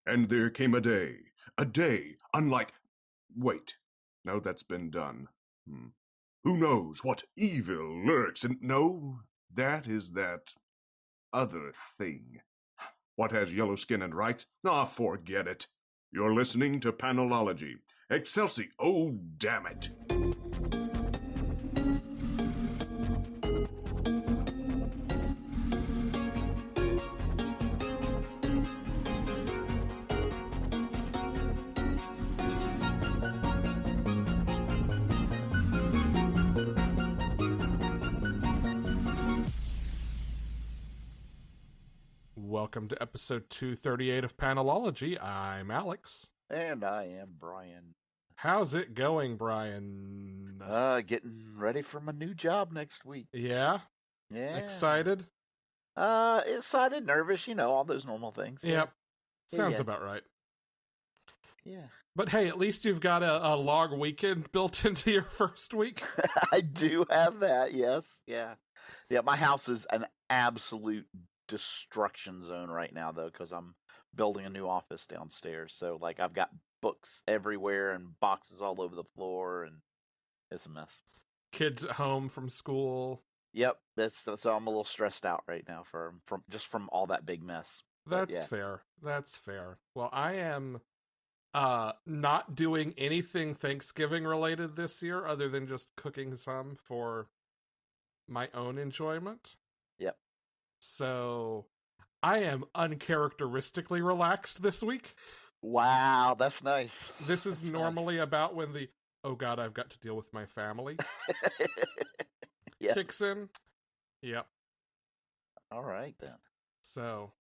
And there came a day unlike. Wait, no, that's been done. Who knows what evil lurks in. No, that is that other thing. What has yellow skin and rights? Ah, forget it. You're listening to Panelology. Excelsi, oh damn it. Welcome to episode 238 of Panelology. I'm Alex. And I am Brian. How's it going, Brian? Getting ready for my new job next week. Yeah? Yeah. Excited? Excited, nervous, all those normal things. Yep. Yeah. Sounds about right. Yeah. But hey, at least you've got a long weekend built into your first week. I do have that, yes. Yeah. Yeah, my house is an absolute destruction zone right now, though, because I'm building a new office downstairs. So, I've got books everywhere and boxes all over the floor, and it's a mess. Kids at home from school. Yep, so I'm a little stressed out right now from all that big mess. That's fair. That's fair. Well, I am not doing anything Thanksgiving related this year other than just cooking some for my own enjoyment. Yep. So I am uncharacteristically relaxed this week. Wow, that's nice. This is normally about when the, oh God, I've got to deal with my family Yes. kicks in. Yep. All right, then. So,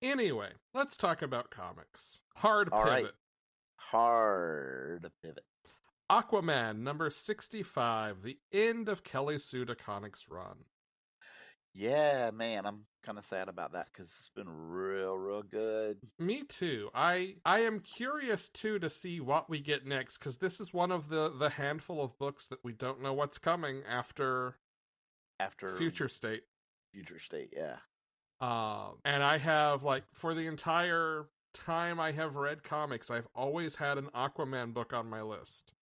anyway, let's talk about comics. Hard All pivot. right. Hard pivot. Aquaman, number 65, the end of Kelly Sue DeConnick's run. Yeah, man, I'm kind of sad about that because it's been real good. Me too. I am curious, too, to see what we get next, because this is one of the handful of books that we don't know what's coming after Future State. Future State, yeah. And I have, for the entire time I have read comics, I've always had an Aquaman book on my list.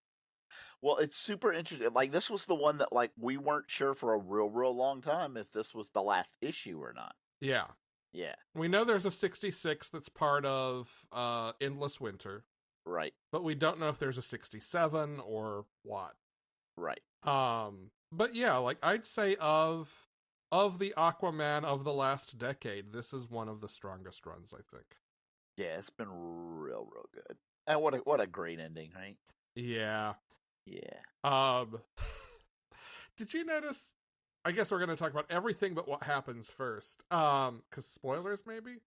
Well, it's super interesting. This was the one that, we weren't sure for a real long time if this was the last issue or not. Yeah. Yeah. We know there's a 66 that's part of Endless Winter. Right. But we don't know if there's a 67 or what. Right. But yeah, I'd say of the Aquaman of the last decade, this is one of the strongest runs, I think. Yeah, it's been real good. And what a great ending, right? Yeah. Yeah. Did you notice? I guess we're going to talk about everything but what happens first. Because spoilers, maybe?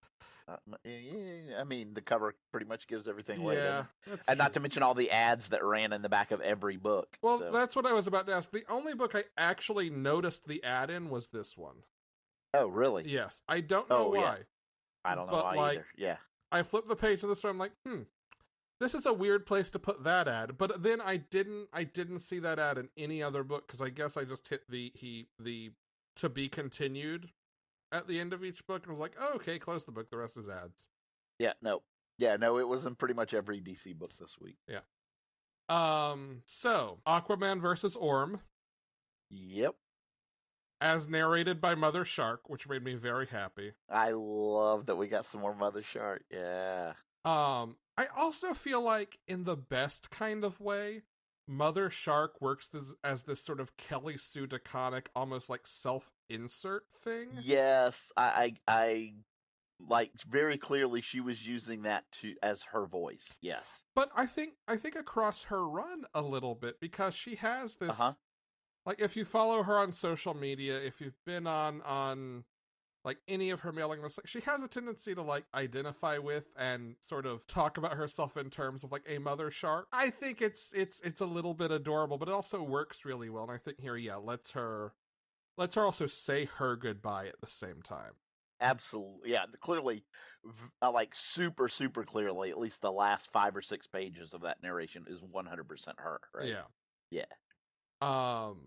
I mean, the cover pretty much gives everything away. Yeah, that's and true. Not to mention all the ads that ran in the back of every book. Well, that's what I was about to ask. The only book I actually noticed the ad in was this one. Oh, really? Yes. I don't know why. Yeah. I don't know why either. Yeah. I flipped the page of this one. I'm like, this is a weird place to put that ad. But then I didn't see that ad in any other book because I guess I just hit the to be continued at the end of each book and was like, oh, okay, close the book. The rest is ads. Yeah, no, it was in pretty much every DC book this week. Yeah. So Aquaman versus Orm. Yep. As narrated by Mother Shark, which made me very happy. I love that we got some more Mother Shark. Yeah. I also feel like, in the best kind of way, Mother Shark works as this sort of Kelly Sue DeConnick, almost self-insert thing. Yes, I very clearly she was using that as her voice. Yes. But I think across her run a little bit, because she has this. If you follow her on social media, if you've been on any of her mailing lists, she has a tendency to identify with and sort of talk about herself in terms of a mother shark. I think it's a little bit adorable, but it also works really well. And I think here, lets her also say her goodbye at the same time. Absolutely, yeah. Clearly, super clearly, at least the last 5 or 6 pages of that narration is 100% her. Right? Yeah. Yeah. And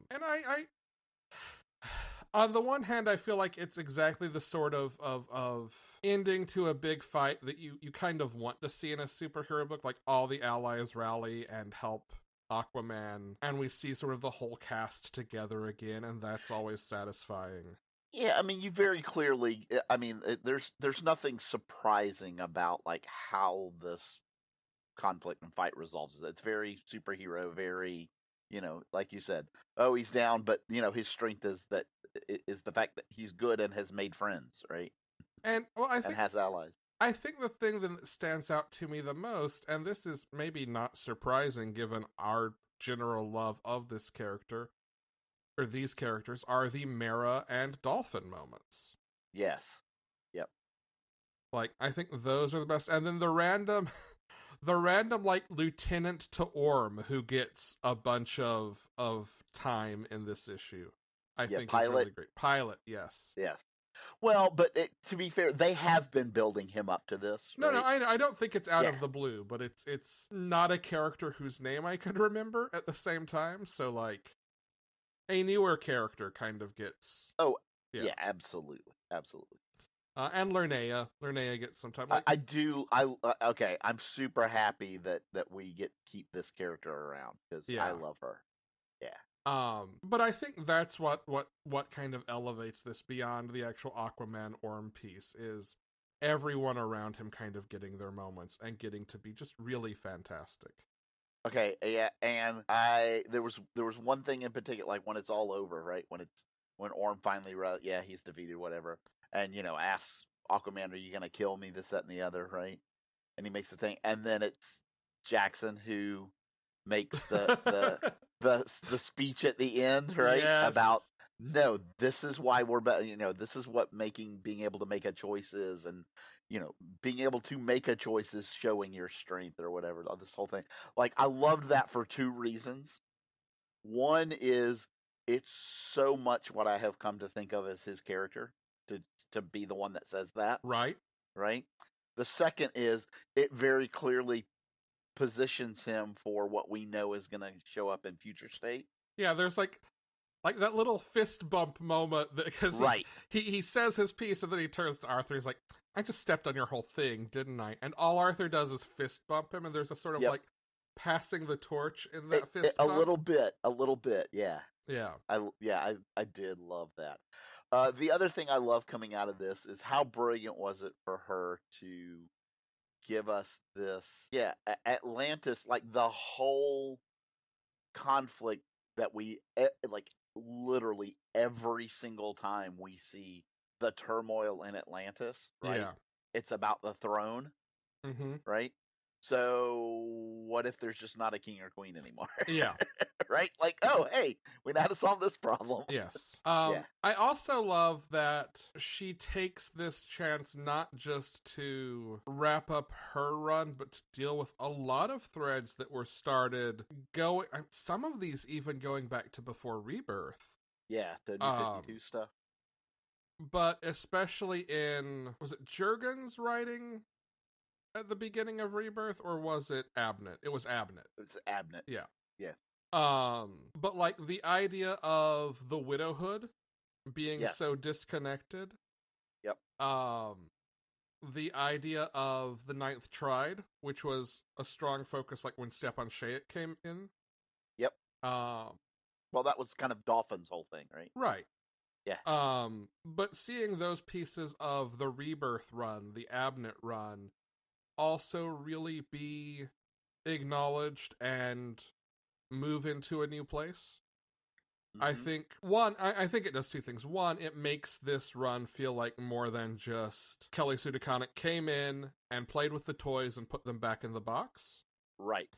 On the one hand, I feel like it's exactly the sort of ending to a big fight that you kind of want to see in a superhero book, like all the allies rally and help Aquaman, and we see sort of the whole cast together again, and that's always satisfying. Yeah, I mean, you very clearly. I mean, there's nothing surprising about like how this conflict and fight resolves. It's very superhero, very, like you said. Oh, he's down, but his strength is the fact that he's good and has made friends, right? And well, And has allies. I think the thing that stands out to me the most, and this is maybe not surprising given our general love of this character, or these characters, are the Mera and Dolphin moments. Yes. Yep. Like, I think those are the best. And then the random like lieutenant to Orm who gets a bunch of time in this issue. I think Pilot. is really great. Pilot, yes. Yes. Well, but to be fair, they have been building him up to this. No, right? I don't think it's out of the blue, but it's not a character whose name I could remember at the same time. So like, a newer character kind of gets. Oh, yeah, absolutely. And Lernea gets some time. Like, I do. Okay. I'm super happy that we get to keep this character around because I love her. Yeah. But I think that's what kind of elevates this beyond the actual Aquaman Orm piece is everyone around him kind of getting their moments and getting to be just really fantastic. Okay, yeah, and there was one thing in particular, like when it's all over, right? When Orm finally, he's defeated, whatever, and asks Aquaman, "Are you gonna kill me?" This, that, and the other, right? And he makes the thing, and then it's Jackson who makes the speech at the end, right? Yes. About no, this is why we're better. This is what being able to make a choice is, and being able to make a choice is showing your strength or whatever. This whole thing, like, I loved that for two reasons. One is it's so much what I have come to think of as his character to be the one that says that. Right. The second is it very clearly positions him for what we know is going to show up in Future State. Yeah, there's like that little fist bump moment because he says his piece and then he turns to Arthur. He's like, "I just stepped on your whole thing, didn't I?" And all Arthur does is fist bump him, and there's a sort of like passing the torch in that fist bump. A little bit, yeah. Yeah. I did love that. The other thing I love coming out of this is how brilliant was it for her to give us this, Atlantis, like the whole conflict that we like literally every single time we see the turmoil in Atlantis, right? Yeah. It's about the throne, right? So what if there's just not a king or queen anymore? Yeah. Right? Like, oh, hey, we know how to solve this problem. Yes. I also love that she takes this chance not just to wrap up her run, but to deal with a lot of threads that were started some of these even going back to before Rebirth. Yeah, the New 52 stuff. But especially in, was it Jurgen's writing at the beginning of Rebirth, or was it Abnett? It was Abnett. It was Abnett. Yeah. Yeah. But like the idea of the widowhood being so disconnected. Yep. The idea of the Ninth Tride, which was a strong focus, like when Stepan Shaik came in. Yep. Well, that was kind of Dolphin's whole thing, right? Right. Yeah. But seeing those pieces of the Rebirth run, the Abnett run, also really be acknowledged and move into a new place. I think I think it does two things. One, it makes this run feel like more than just Kelly Sue DeConnick came in and played with the toys and put them back in the box. Right.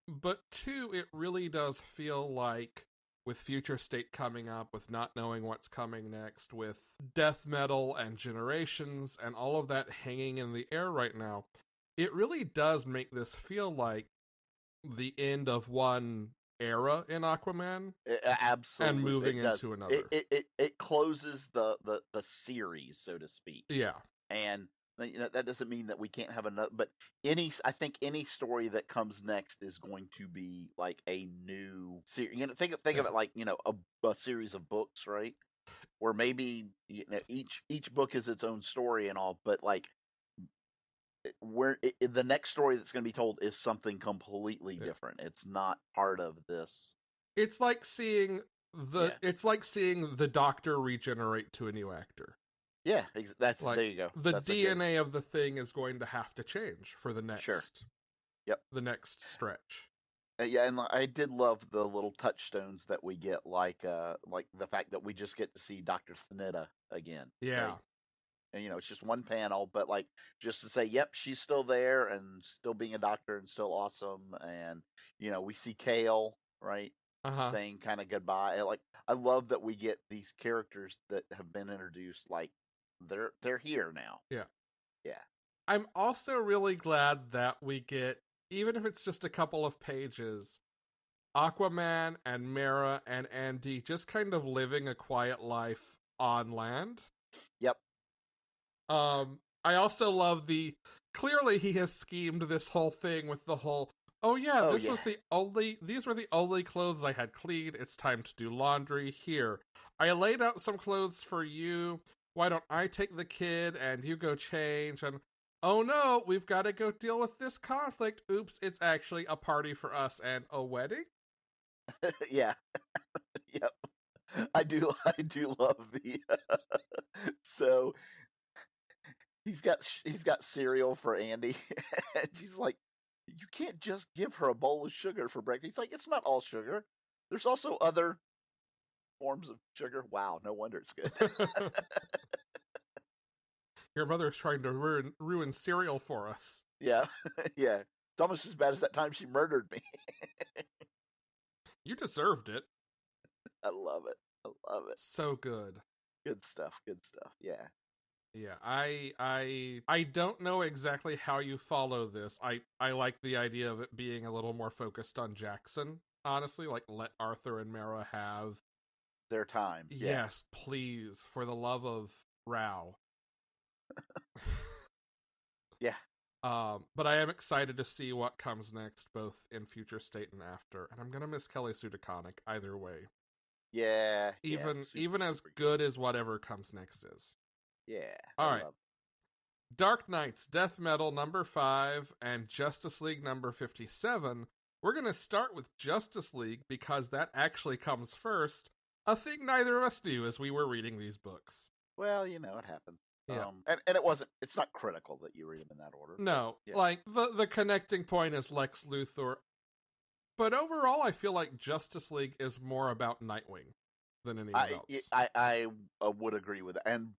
But two, it really does feel like with Future State coming up, with not knowing what's coming next, with death metal and generations and all of that hanging in the air right now, it really does make this feel like the end of one era in Aquaman. Absolutely. And moving into another. It closes the series, so to speak. Yeah. And that doesn't mean that we can't have another, but I think any story that comes next is going to be like a new series. Think of it like, a series of books, right? where maybe each book is its own story and all, but like the next story that's going to be told is something completely different. It's not part of this. It's like seeing the Doctor regenerate to a new actor. Yeah, that's like, there you go. The that's DNA of the thing is going to have to change for the next. Sure. Yep. The next stretch. Yeah, and I did love the little touchstones that we get, like the fact that we just get to see Dr. Thanetta again. Yeah. Right? And it's just one panel, but like just to say, yep, she's still there and still being a doctor and still awesome. And we see Kale, right, saying kind of goodbye. Like I love that we get these characters that have been introduced, like they're here now. Yeah. Yeah. I'm also really glad that we get, even if it's just a couple of pages, Aquaman and Mera and Andy just kind of living a quiet life on land. Yep. I also love clearly he has schemed this whole thing with the whole, these were the only clothes I had cleaned. It's time to do laundry. Here, I laid out some clothes for you. Why don't I take the kid and you go change? And oh no, we've got to go deal with this conflict. Oops, it's actually a party for us and a wedding. Yeah. Yep. I do love the so he's got cereal for Andy and she's like, you can't just give her a bowl of sugar for breakfast. He's like, it's not all sugar. There's also other forms of sugar. Wow, no wonder it's good. Your mother's trying to ruin cereal for us. Yeah. Yeah. It's almost as bad as that time she murdered me. You deserved it. I love it. So good. Good stuff. Yeah. Yeah, I don't know exactly how you follow this. I like the idea of it being a little more focused on Jackson, honestly. Like, let Arthur and Mera have their time. Yes, please, for the love of Rao. Yeah. But I am excited to see what comes next, both in Future State and after. And I'm gonna miss Kelly Sue DeConnick either way. Yeah. Even as good as whatever comes next is. Yeah. All right. Dark Knights, Death Metal number 5, and Justice League number 57. We're going to start with Justice League because that actually comes first. A thing neither of us knew as we were reading these books. Well, it happens. Yeah. And it's not critical that you read them in that order. No. Yeah. Like, the connecting point is Lex Luthor. But overall, I feel like Justice League is more about Nightwing than anyone else. I would agree with that. And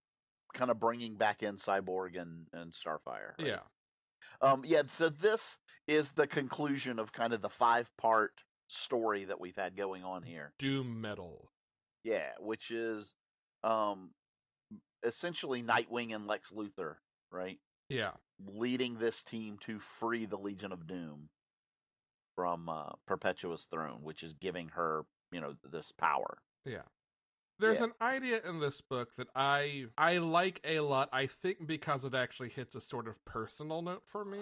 kind of bringing back in Cyborg and Starfire. Right? Yeah. So this is the conclusion of kind of the 5-part story that we've had going on here. Doom Metal. Yeah, which is essentially Nightwing and Lex Luthor, right? Yeah. Leading this team to free the Legion of Doom from Perpetua's throne, which is giving her, this power. Yeah. There's an idea in this book that I like a lot, I think because it actually hits a sort of personal note for me.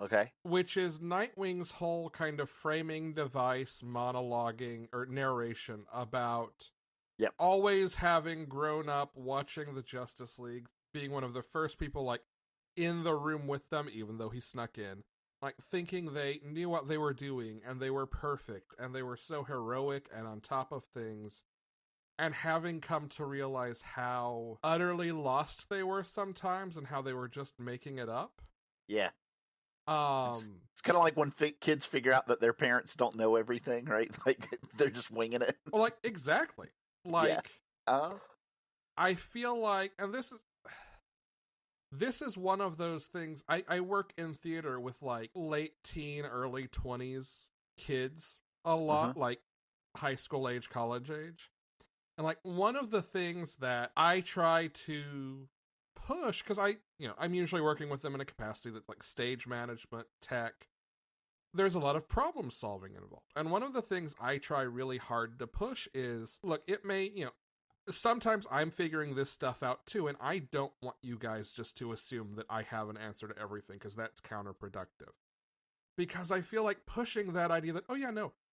Okay. Which is Nightwing's whole kind of framing device, monologuing, or narration about always having grown up watching the Justice League, being one of the first people, like, in the room with them, even though he snuck in. Like, thinking they knew what they were doing, and they were perfect, and they were so heroic and on top of things. And having come to realize how utterly lost they were sometimes and how they were just making it up. Yeah. It's kind of like when kids figure out that their parents don't know everything, right? Like, they're just winging it. Well, like, exactly. Like, I feel like, and this is one of those things, I work in theater with, like, late teen, early 20s kids a lot, like, high school age, college age. And, like, one of the things that I try to push, because I'm usually working with them in a capacity that's like stage management, tech. There's a lot of problem solving involved. And one of the things I try really hard to push is, look, it may, sometimes I'm figuring this stuff out too, and I don't want you guys just to assume that I have an answer to everything, because that's counterproductive. Because I feel like pushing that idea that,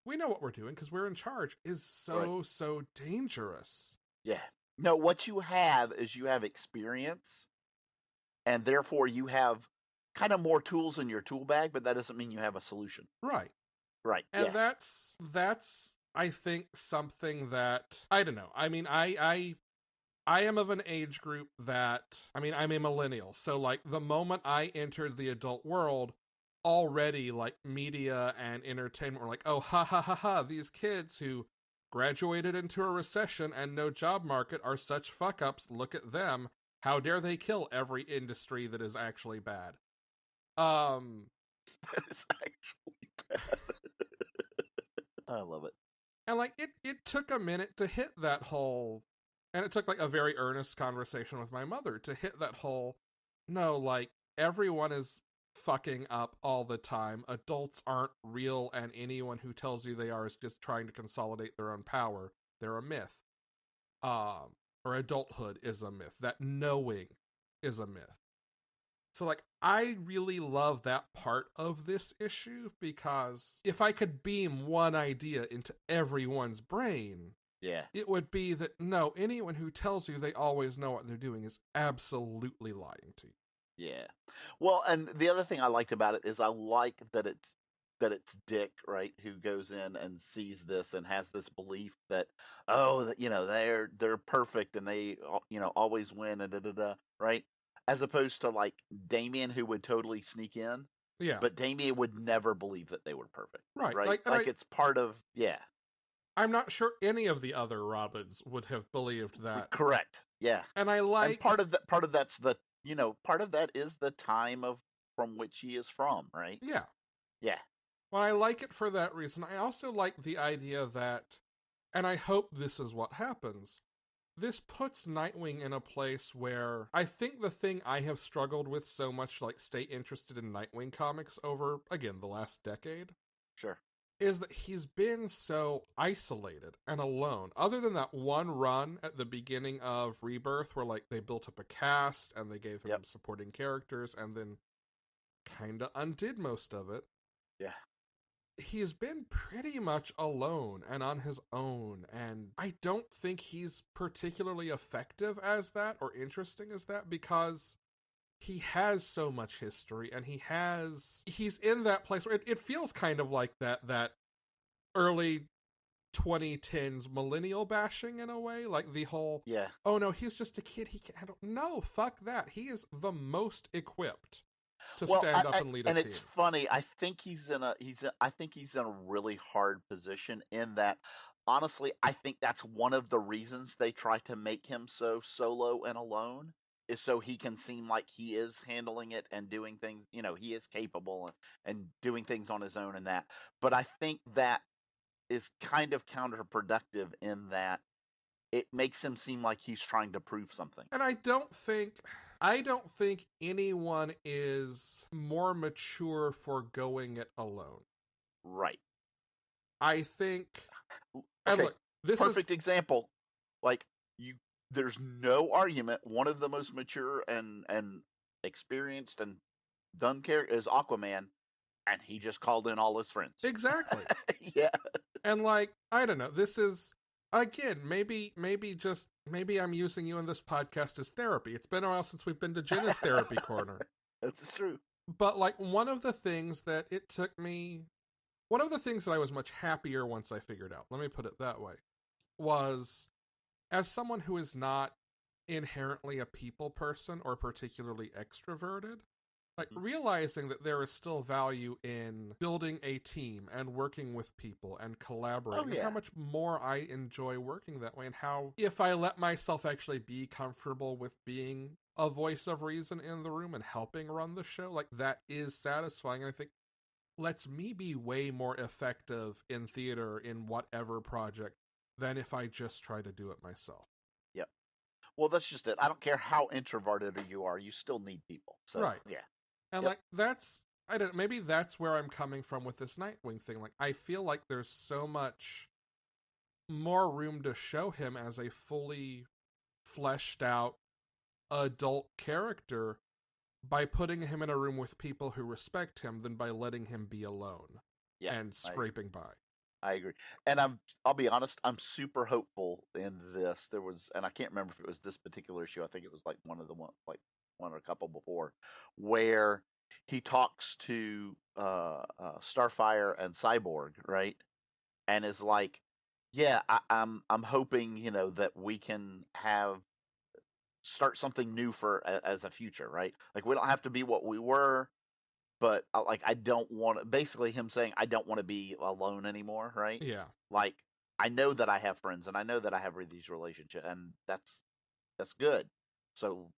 we know what we're doing because we're in charge is so dangerous. Yeah. No, what you have is you have experience, and therefore you have kind of more tools in your tool bag, but that doesn't mean you have a solution. Right. Right. And Yeah. that's I think something that I don't know. I mean, I am of an age group that I'm a millennial. So like the moment I entered the adult world, already like media and entertainment were like, "Oh, ha ha ha ha, these kids who graduated into a recession and no job market are such fuck ups. Look at them. How dare they kill every industry that is actually bad." It's actually bad. I love it. And like it took a minute to hit that whole, and it took like a very earnest conversation with my mother to hit that whole, no, like everyone is fucking up all the time. Adults aren't real, and anyone who tells you they are is just trying to consolidate their own power. They're a myth. Or adulthood is a myth. That knowing is a myth. So, like, I really love that part of this issue because if I could beam one idea into everyone's brain, Yeah. it would be that no, anyone who tells you they always know what they're doing is absolutely lying to you. Yeah. Well, and the other thing I liked about it is I like that it's Dick, right, who goes in and sees this and has this belief that, oh, that, they're perfect and they always win and da da da, right? As opposed to like Damien, who would totally sneak in, Yeah. but Damien would never believe that they were perfect, Right. right? Like it's part of, yeah. I'm not sure any of the other Robins would have believed that. Correct. Yeah. And I like, And part of that's the, part of that is the time of from which he is from, right? yeah. Yeah. Well, I like it for that reason. I also like the idea that, and I hope this is what happens, this puts Nightwing in a place where I think the thing I have struggled with so much, like stay interested in Nightwing comics over, again, the last decade, Sure. is that he's been so isolated and alone. Other than that one run at the beginning of Rebirth where like they built up a cast and they gave him supporting characters and then kind of undid most of it. Yeah. He's been pretty much alone and on his own, and I don't think he's particularly effective as that or interesting as that because he has so much history and he's in that place where it feels kind of like that early 2010s millennial bashing in a way, like the whole, oh no, he's just a kid, he can't handle. No, fuck that. He is the most equipped to stand up and lead a team. And it's funny. I think he's in a really hard position in that. Honestly, I think that's one of the reasons they try to make him so solo and alone, is so he can seem like he is handling it and doing things. He is capable and doing things on his own and that. But I think that is kind of counterproductive in that it makes him seem like he's trying to prove something. And I don't think anyone is more mature for going it alone. Right. I think. Okay. And look, this perfect example. Like there's no argument. One of the most mature and experienced and done character is Aquaman, and he just called in all his friends. Exactly. Yeah. And like, I don't know. This is again, maybe I'm using you in this podcast as therapy. It's been a while since we've been to Jenna's therapy corner. That's true. But like one of the things that I was much happier once I figured out, let me put it that way, was as someone who is not inherently a people person or particularly extroverted, like realizing that there is still value in building a team and working with people and collaborating, and how much more I enjoy working that way, and how if I let myself actually be comfortable with being a voice of reason in the room and helping run the show, like that is satisfying. And I think lets me be way more effective in theater in whatever project than if I just try to do it myself. Yep. Well, that's just it. I don't care how introverted you are, you still need people. So, right. Yeah. And like I don't know, maybe that's where I'm coming from with this Nightwing thing. Like I feel like there's so much more room to show him as a fully fleshed out adult character by putting him in a room with people who respect him than by letting him be alone and scraping by. I agree. And I'll be honest, I'm super hopeful in this. There was, and I can't remember if it was this particular issue. I think it was like one or a couple before, where he talks to Starfire and Cyborg, right? And is like, yeah, I'm hoping, that we can have start something new as a future, right? Like we don't have to be what we were, but like I don't want to, basically him saying I don't want to be alone anymore, right? Yeah. Like I know that I have friends and I know that I have these relationships, and that's good. So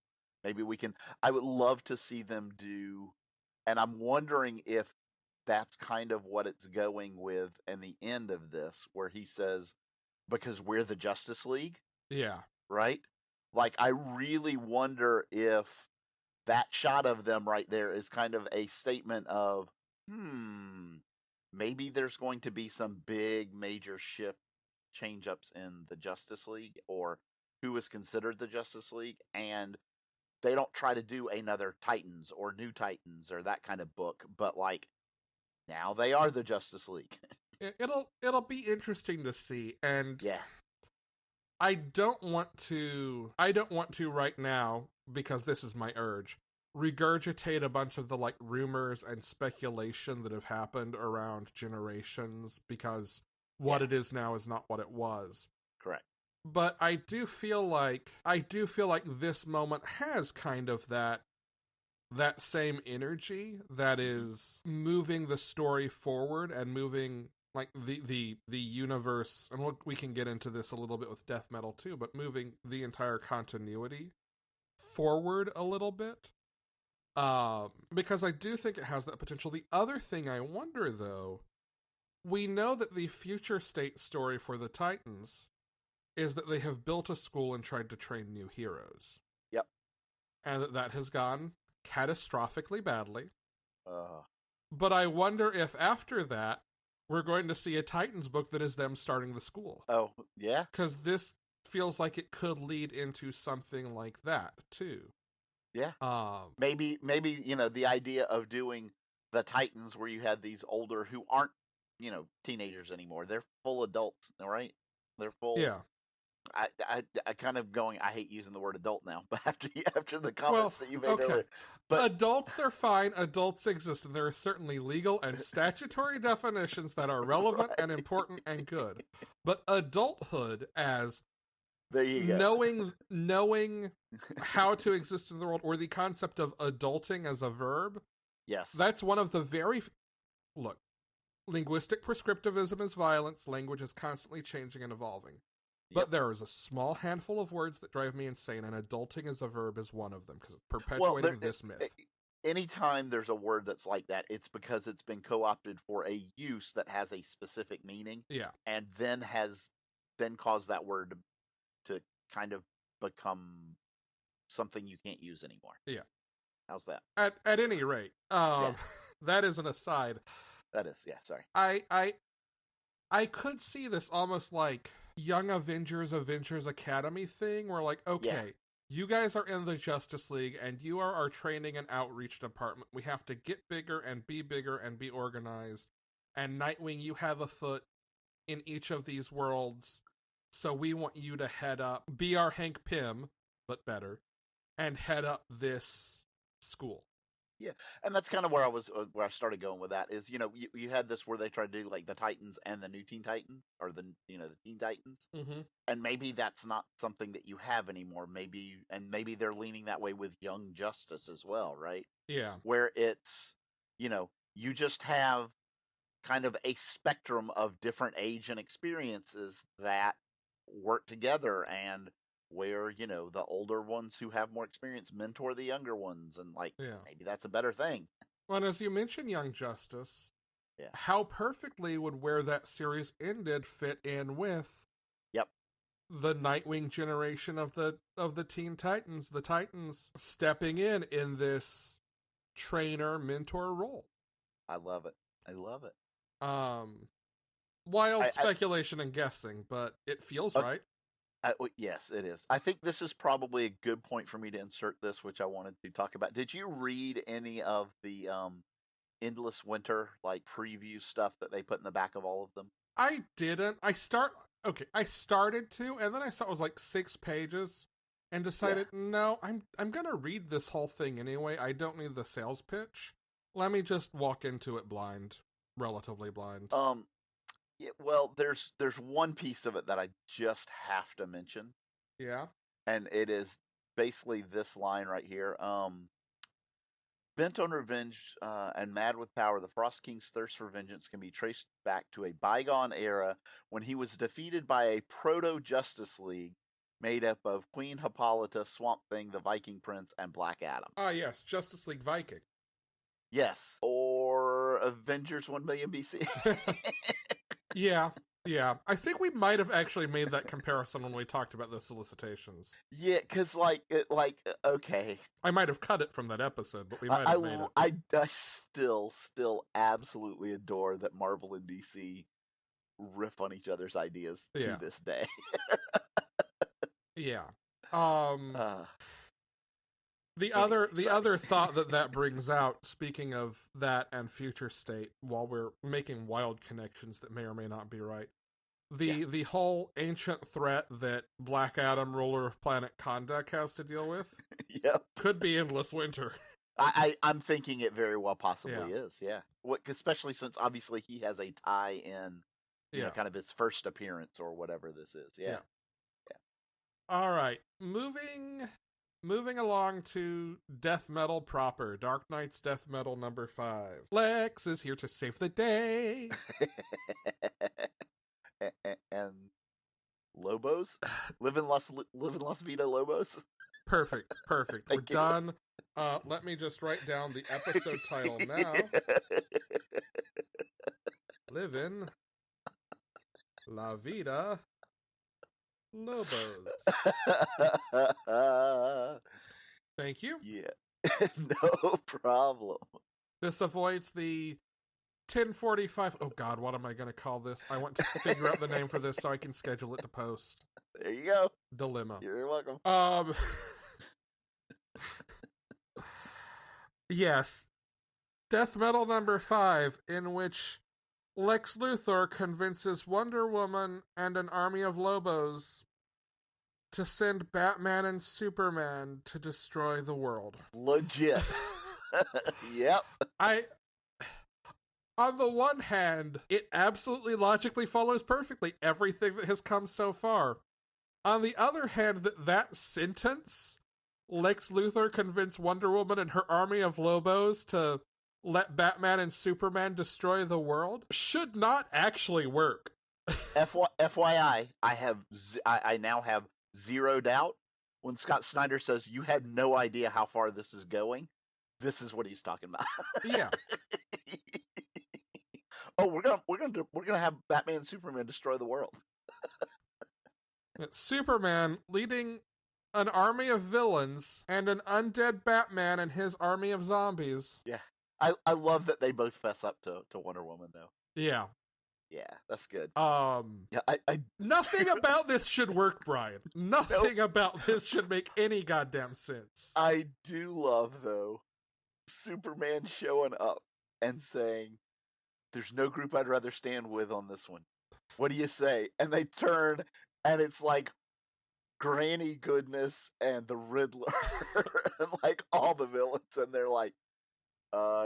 maybe we can. I would love to see them do, and I'm wondering if that's kind of what it's going with in the end of this, where he says, because we're the Justice League, Yeah. right? Like I really wonder if that shot of them right there is kind of a statement of, maybe there's going to be some big major shift change ups in the Justice League, or who is considered the Justice League, and they don't try to do another Titans or New Titans or that kind of book, but like now they are the Justice League. It'll be interesting to see, and Yeah. I don't want to right now, because this is my urge, regurgitate a bunch of the like rumors and speculation that have happened around Generations, because what it is now is not what it was. Correct. But I do feel like this moment has kind of that same energy that is moving the story forward and moving like the universe, and we can get into this a little bit with death metal too, but moving the entire continuity forward a little bit, because I do think it has that potential. The other thing I wonder, though, we know that the future state story for the Titans is that they have built a school and tried to train new heroes. Yep. And that has gone catastrophically badly. Uh, But I wonder if after that, we're going to see a Titans book that is them starting the school. oh, yeah. Because this feels like it could lead into something like that, too. Yeah. Maybe the idea of doing the Titans where you had these older who aren't, teenagers anymore. They're full adults, all right? They're full. Yeah. I kind of going. I hate using the word adult now, but after the comments that you made earlier, but adults are fine. Adults exist, and there are certainly legal and statutory definitions that are relevant and important and good. But adulthood, as there you go. knowing how to exist in the world, or the concept of adulting as a verb, yes, that's one of the very look. Linguistic prescriptivism is violence. Language is constantly changing and evolving. But there is a small handful of words that drive me insane, and adulting as a verb is one of them, because it's perpetuating this myth. Anytime there's a word that's like that, it's because it's been co-opted for a use that has a specific meaning. Yeah. And then caused that word to kind of become something you can't use anymore. Yeah. How's that? At any rate, that is an aside. That is, yeah, sorry. I could see this almost like Young Avengers Academy thing, where like, okay, you guys are in the Justice League and you are our training and outreach department. We have to get bigger and be organized. And Nightwing, you have a foot in each of these worlds, so we want you to be our Hank Pym, but better, and head up this school. Yeah, and that's kind of where I started going with that is, you had this where they tried to do like the Titans and the new Teen Titans, or the Teen Titans, and maybe that's not something that you have anymore. Maybe they're leaning that way with Young Justice as well, right? Yeah, where it's you just have kind of a spectrum of different age and experiences that work together, and where the older ones who have more experience mentor the younger ones, and maybe that's a better thing. Well, and as you mentioned Young Justice, how perfectly would where that series ended fit in with the Nightwing generation of the Teen Titans, the Titans stepping in this trainer mentor role. I love it. Wild speculation and guessing, but it feels right. Yes, it is. I think this is probably a good point for me to insert this, which I wanted to talk about. Did you read any of the Endless Winter preview stuff that they put in the back of all of them? I didn't. I started to, and then I saw it was like 6 pages, and decided, no, I'm gonna read this whole thing anyway. I don't need the sales pitch. Let me just walk into it blind, relatively blind. Yeah, well, there's one piece of it that I just have to mention, Yeah. and it is basically this line right here. Bent on revenge and mad with power, the Frost King's thirst for vengeance can be traced back to a bygone era when he was defeated by a proto-Justice League made up of Queen Hippolyta, Swamp Thing, the Viking Prince, and Black Adam. Ah, yes, Justice League Viking. Yes, or Avengers 1 million BC. Yeah. I think we might have actually made that comparison when we talked about the solicitations. Yeah, because okay. I might have cut it from that episode, but we might have made it. I still absolutely adore that Marvel and DC riff on each other's ideas to this day. Yeah. The Sorry. other thought that brings out, speaking of that and future state, while we're making wild connections that may or may not be right, the whole ancient threat that Black Adam, ruler of planet Kahndaq, has to deal with, could be Endless Winter. I'm thinking it very well possibly is. Yeah. Especially since obviously he has a tie in, you know, kind of his first appearance or whatever this is. Yeah. All right, moving along to death metal proper, Dark Knight's Death Metal number 5. Lex is here to save the day. and Lobos? Live in Las Vida Lobos? Perfect. We're done. Let me just write down the episode title now. Livin La Vida Lobos. Thank you. Yeah. No problem. This avoids the 10:45. Oh God, what am I going to call this? I want to figure out the name for this so I can schedule it to post. There you go. Dilemma. You're welcome. Yes. Death Metal number 5, in which Lex Luthor convinces Wonder Woman and an army of Lobos to send Batman and Superman to destroy the world. Legit. Yep. On the one hand, it absolutely logically follows perfectly everything that has come so far. On the other hand, that sentence, Lex Luthor convinced Wonder Woman and her army of Lobos to let Batman and Superman destroy the world, should not actually work. FYI, I now have zero doubt when Scott Snyder says you had no idea how far this is going. This is what he's talking about. Yeah. Oh, we're gonna have Batman and Superman destroy the world. Superman leading an army of villains and an undead Batman and his army of zombies. Yeah. I love that they both fess up to Wonder Woman though. Yeah. Yeah, that's good. Yeah, I nothing about this should work, Brian. Nothing about this should make any goddamn sense. I do love though Superman showing up and saying, "There's no group I'd rather stand with on this one. What do you say?" And they turn, and it's like Granny Goodness and the Riddler and like all the villains, and they're like,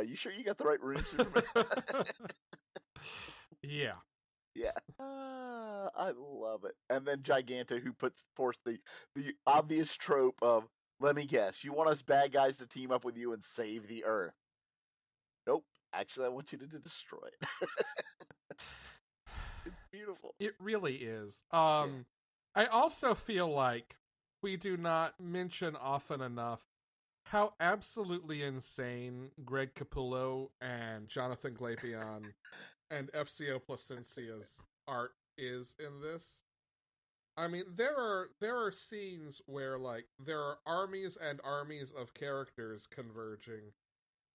you sure you got the right room, Superman?" Yeah. Yeah. I love it. And then Giganta, who puts forth the obvious trope of, let me guess, you want us bad guys to team up with you and save the Earth? Nope. Actually, I want you to destroy it. It's beautiful. It really is. I also feel like we do not mention often enough how absolutely insane Greg Capullo and Jonathan Glapion and FCO Placencia's art is in this. I mean, there are scenes where like there are armies and armies of characters converging,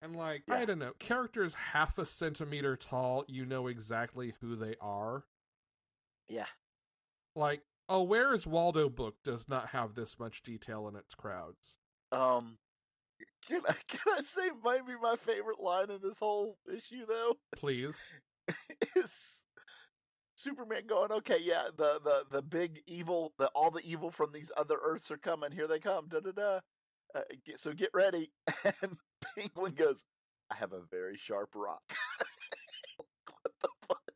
and like I don't know, characters half a centimeter tall, you know exactly who they are. Yeah. Like a Where's Waldo book does not have this much detail in its crowds. Can I say maybe my favorite line in this whole issue though? Please. Is Superman going, okay, yeah, the big evil, all the evil from these other Earths are coming. Here they come. Da da da. So get ready. And Penguin goes, I have a very sharp rock. What the fuck?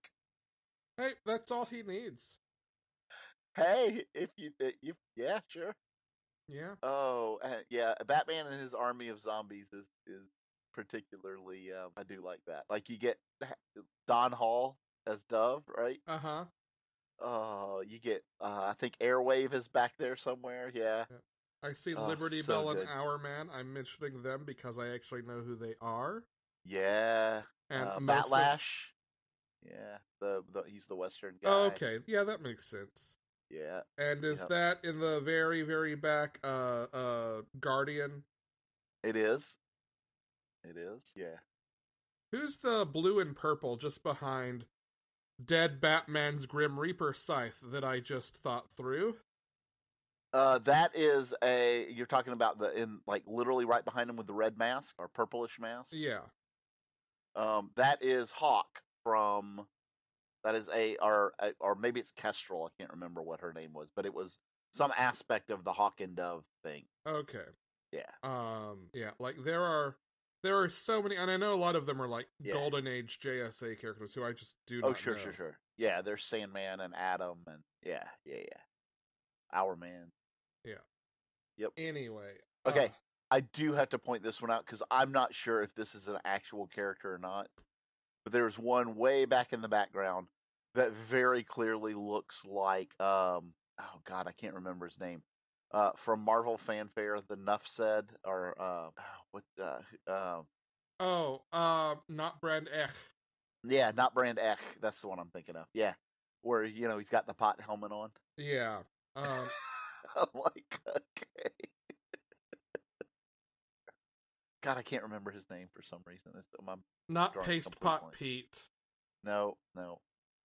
Hey, that's all he needs. Hey, yeah, sure. Yeah. Oh, yeah, Batman and his army of zombies is particularly, I do like that. Like you get Don Hall as Dove, right? Uh-huh. Oh, you get I think Airwave is back there somewhere. Yeah. Yeah. I see Oh, Liberty so Bell and good. Hourman. I'm mentioning them because I actually know who they are. Yeah. And most of... Batlash. Yeah. The he's the Western Oh, guy. okay. Yeah, that makes sense. Yeah. And is Yep. that in the very, very back, Guardian? It is. It is. Yeah. Who's the blue and purple just behind dead Batman's Grim Reaper scythe that I just thought through? That is you're talking about like literally right behind him with the red mask or purplish mask. Yeah. That is Hawk from that is or maybe it's Kestrel. I can't remember what her name was, but it was some aspect of the Hawk and Dove thing. Okay. Yeah. Yeah, like there are so many, and I know a lot of them are like Yeah. Golden Age JSA characters who I just do Oh, not sure, know. sure. Yeah, there's Sandman and Atom and yeah. Our Man. Yeah. Yep. Anyway. Okay. I do have to point this one out because I'm not sure if this is an actual character or not. But there's one way back in the background that very clearly looks like oh god, I can't remember his name. From Marvel Fanfare, the Nuff said or what Not Brand Ech. yeah, not Brand Ech. That's the one I'm thinking of. Yeah, where he's got the pot helmet on. Yeah. I'm like, okay. God, I can't remember his name for some reason. Not Paste Pot Pete. No,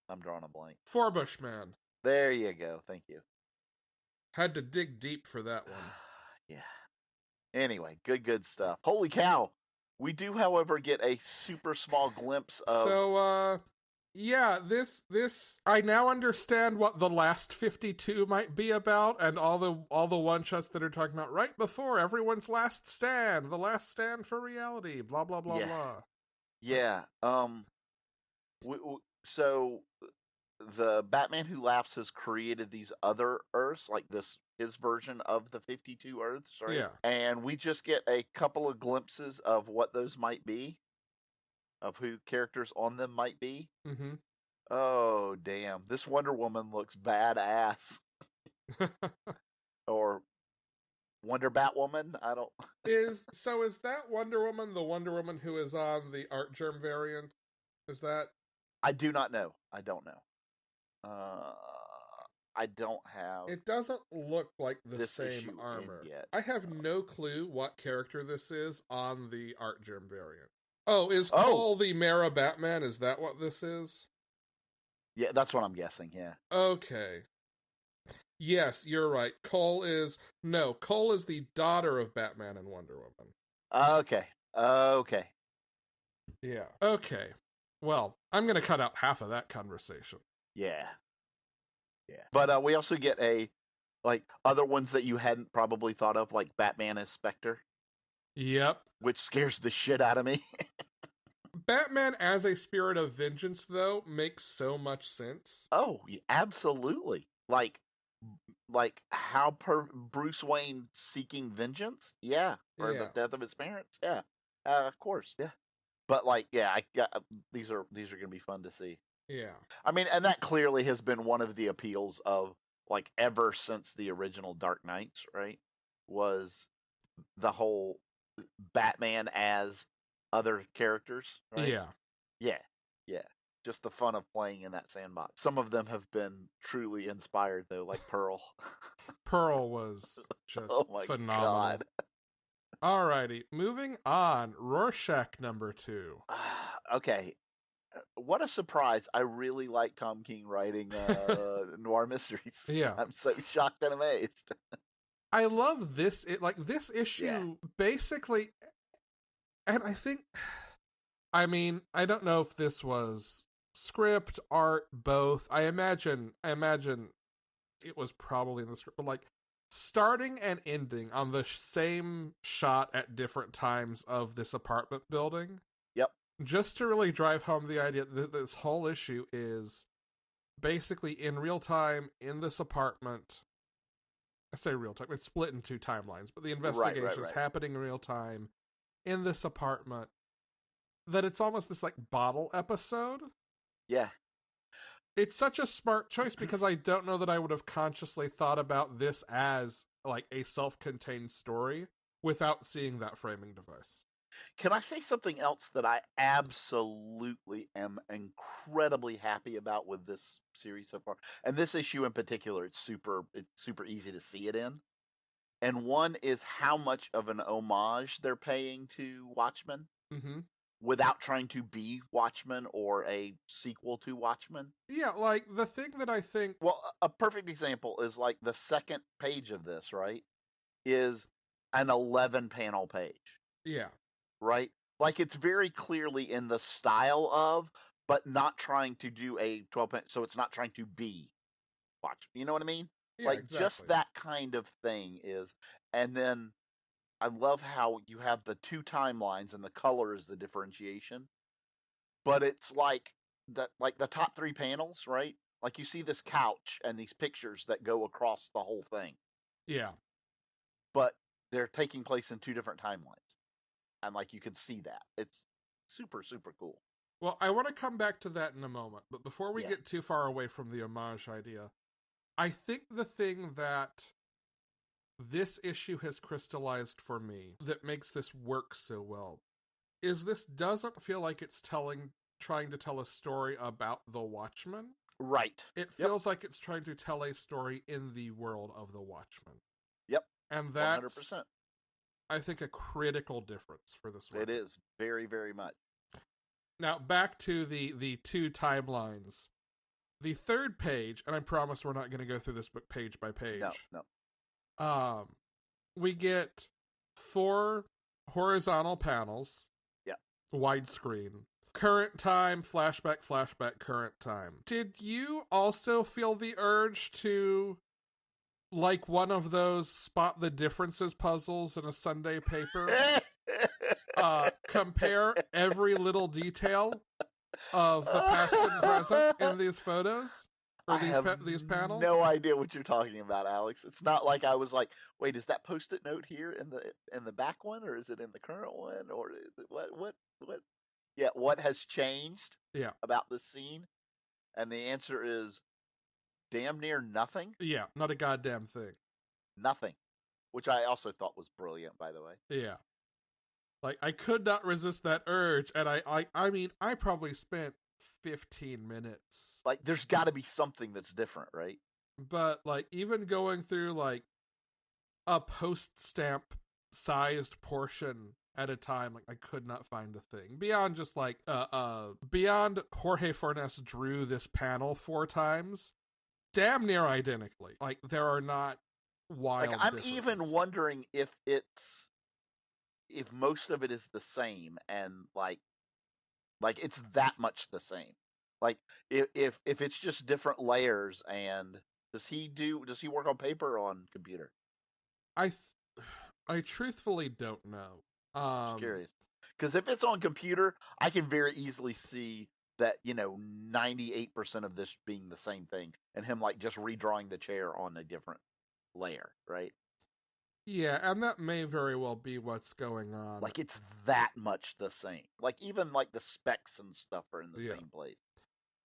I'm drawing a blank. Forbush Man. There you go. Thank you. Had to dig deep for that one. Yeah. Anyway, good stuff. Holy cow. We do, however, get a super small glimpse of... So, yeah, this I now understand what the last 52 might be about, and all the one-shots that are talking about right before everyone's last stand, the last stand for reality, blah, blah, blah, blah. Yeah. So the Batman Who Laughs has created these other Earths, like his version of the 52 Earths, right? Yeah. And we just get a couple of glimpses of what those might be, of who characters on them might be. Mm-hmm. Oh, damn. This Wonder Woman looks badass. Or Wonder Batwoman? I don't... Is that Wonder Woman the Wonder Woman who is on the Art Germ variant? Is that... I do not know. I don't know. I don't have... It doesn't look like the this same issue armor. in yet. I have no clue what character this is on the Art Germ variant. Oh, is Cole the Mara Batman? Is that what this is? Yeah, that's what I'm guessing, yeah. Okay. Yes, you're right. Cole is the daughter of Batman and Wonder Woman. Okay. Yeah. Okay. Well, I'm going to cut out half of that conversation. Yeah. But we also get other ones that you hadn't probably thought of, like Batman as Spectre. Yep. Which scares the shit out of me. Batman as a spirit of vengeance, though, makes so much sense. Oh, absolutely. Like how Bruce Wayne seeking vengeance? Yeah. For the death of his parents? Yeah. Of course. Yeah. But these are going to be fun to see. Yeah. I mean, and that clearly has been one of the appeals of ever since the original Dark Knights, right? Was the whole Batman as other characters, right? Yeah. Just the fun of playing in that sandbox. Some of them have been truly inspired, though, like Pearl. Pearl was just phenomenal. God. Alrighty, moving on. Rorschach number 2. Okay. What a surprise. I really like Tom King writing noir mysteries. Yeah. I'm so shocked and amazed. I love this. This issue basically, and I think, I mean, I don't know if this was script, art, both. I imagine it was probably in the script, but like starting and ending on the same shot at different times of this apartment building. Yep. Just to really drive home the idea that this whole issue is basically in real time in this apartment. I say real time, it's split in two timelines, but the investigation is happening in real time in this apartment. That it's almost this like bottle episode. Yeah. It's such a smart choice because I don't know that I would have consciously thought about this as like a self-contained story without seeing that framing device. Can I say something else that I absolutely am incredibly happy about with this series so far? And this issue in particular, it's super easy to see it in. And one is how much of an homage they're paying to Watchmen without trying to be Watchmen or a sequel to Watchmen. Yeah, like the thing that I think... Well, a perfect example is like the second page of this, right? Is an 11-panel page. Yeah. Right? Like it's very clearly in the style of, but not trying to do a 12-panel, so it's not trying to be Watchmen. You know what I mean? Yeah, like exactly. Just that kind of thing is, and then I love how you have the two timelines and the color is the differentiation. But it's like the top three panels, right? Like you see this couch and these pictures that go across the whole thing. Yeah. But they're taking place in two different timelines. And like you can see that. It's super, super cool. Well, I want to come back to that in a moment, but before we get too far away from the homage idea, I think the thing that this issue has crystallized for me that makes this work so well is this doesn't feel like it's trying to tell a story about the Watchmen. Right. It feels like it's trying to tell a story in the world of the Watchmen. Yep. And that's 100%. I think a critical difference for this one. It is very, very much. Now back to the two timelines. The third page, and I promise we're not going to go through this book page by page. No. We get 4 horizontal panels. Yeah. Widescreen. Current time, flashback, flashback, current time. Did you also feel the urge to, like one of those spot the differences puzzles in a Sunday paper, compare every little detail of the past and present in these photos? Or these panels? No idea what you're talking about, Alex. It's not like I was like, wait, is that post-it note here in the back one, or is it in the current one, or is it, what? Yeah, what has changed? Yeah. About this scene? And the answer is damn near nothing. Yeah, not a goddamn thing. Nothing, which I also thought was brilliant, by the way. Yeah. Like I could not resist that urge, and I mean, I probably spent 15 minutes. Like, there's got to be something that's different, right? But, like, even going through, like, a post-stamp sized portion at a time, like, I could not find a thing. Beyond just, like, beyond Jorge Fornes drew this panel 4 times, damn near identically. Like, there are not wild like, I'm differences. even wondering if most of it is the same, and, like it's that much the same. Like if it's just different layers. And does he work on paper or on computer? I truthfully don't know. Just curious, because if it's on computer, I can very easily see that 98% of this being the same thing, and him like just redrawing the chair on a different layer, right? Yeah, and that may very well be what's going on. Like, it's that much the same. Like, even, like, the specs and stuff are in the same place.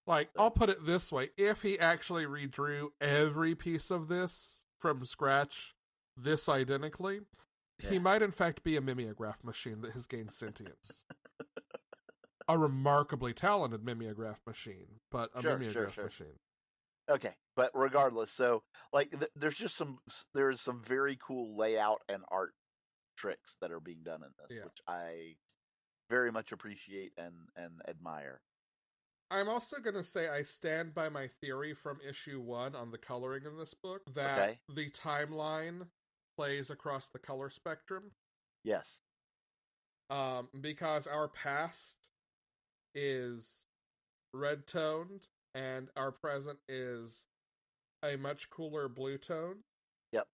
Like, I'll put it this way. If he actually redrew every piece of this from scratch, this identically, he might, in fact, be a mimeograph machine that has gained sentience. A remarkably talented mimeograph machine, but a mimeograph machine. Okay, but regardless, so like there's some very cool layout and art tricks that are being done in this, which I very much appreciate and admire. I'm also going to say I stand by my theory from issue 1 on the coloring in this book, that the timeline plays across the color spectrum. Yes. Because our past is red toned, and our present is a much cooler blue tone. Yep.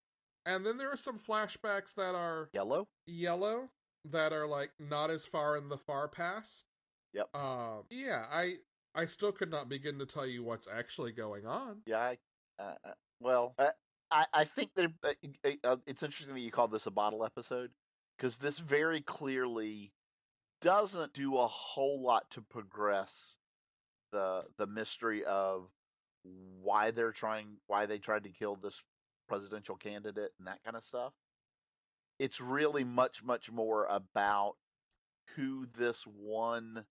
And then there are some flashbacks that are yellow, that are like not as far in the far past. Yep. Yeah, I still could not begin to tell you what's actually going on. Yeah. I think that it's interesting that you call this a bottle episode, because this very clearly doesn't do a whole lot to progress the mystery of why they tried to kill this presidential candidate and that kind of stuff. It's really much more about who this one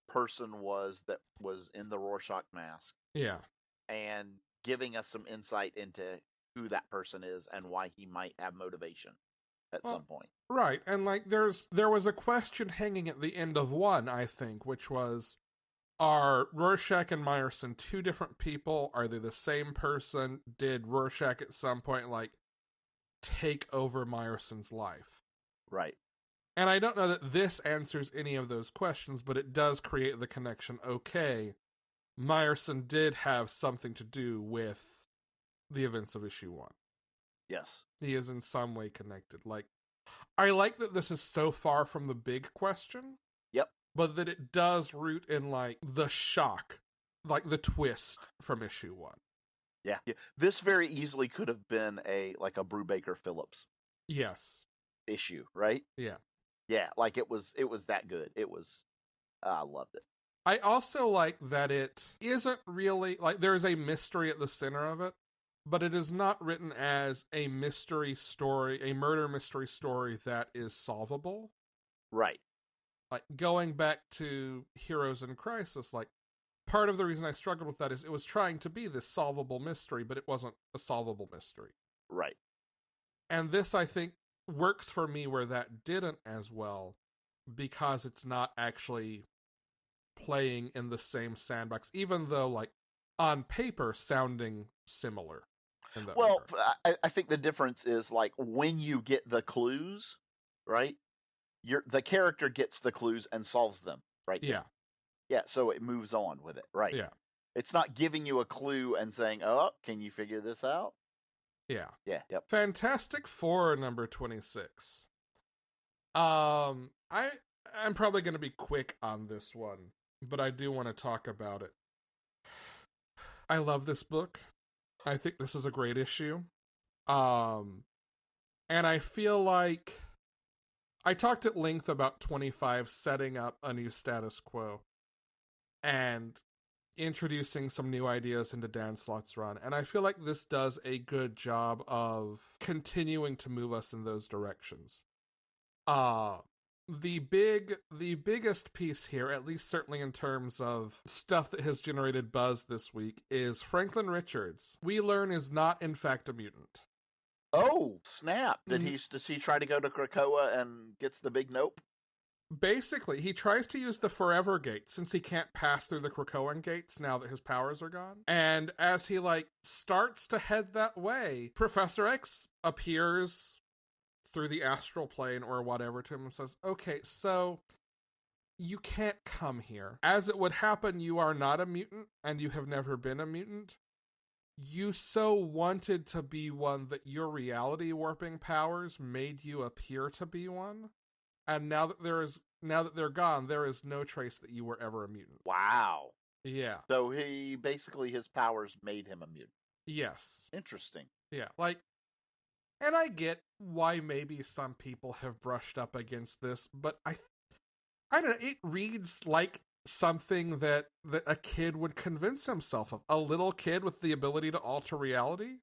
person was that was in the Rorschach mask. Yeah. And giving us some insight into who that person is and why he might have motivation at some point. Right. And like there was a question hanging at the end of one, I think, which was, are Rorschach and Meyerson two different people? Are they the same person? Did Rorschach at some point like take over Meyerson's life? Right. And I don't know that this answers any of those questions, but it does create the connection. Okay, Meyerson did have something to do with the events of issue 1. Yes. He is in some way connected. Like, I like that this is so far from the big question. Yep. But that it does root in, like, the shock, like the twist from issue 1. Yeah. This very easily could have been a Brubaker Phillips. Yes. Issue, right? Yeah. Yeah, like it was that good. I loved it. I also like that it isn't really, like, there's a mystery at the center of it, but it is not written as a mystery story, a murder mystery story that is solvable. Right. Like, going back to Heroes in Crisis, like, part of the reason I struggled with that is it was trying to be this solvable mystery, but it wasn't a solvable mystery. Right. And this, I think, works for me where that didn't as well, because it's not actually playing in the same sandbox, even though, like, on paper, sounding similar. Well, I think the difference is, like, when you get the clues, right? The character gets the clues and solves them, right? Yeah. Yeah, so it moves on with it, right? Yeah. It's not giving you a clue and saying, "Oh, can you figure this out?" Yeah. Yeah. Yep. Fantastic Four number 26. I'm probably going to be quick on this one, but I do want to talk about it. I love this book. I think this is a great issue. And I feel like I talked at length about 25 setting up a new status quo and introducing some new ideas into Dan Slott's run. And I feel like this does a good job of continuing to move us in those directions. The biggest piece here, at least certainly in terms of stuff that has generated buzz this week, is Franklin Richards. We learn is not in fact a mutant. Oh, snap. Does he try to go to Krakoa and gets the big nope? Basically, he tries to use the Forever Gate since he can't pass through the Krakoan gates now that his powers are gone. And as he, like, starts to head that way, Professor X appears through the astral plane or whatever to him and says, okay, so you can't come here. As it would happen, you are not a mutant and you have never been a mutant. You so wanted to be one that your reality warping powers made you appear to be one. And now that they're gone, there is no trace that you were ever a mutant. Wow. Yeah. So his powers made him a mutant. Yes. Interesting. Yeah. Like, and I get why maybe some people have brushed up against this, but I don't know, it reads like something that a kid would convince himself of. A little kid with the ability to alter reality.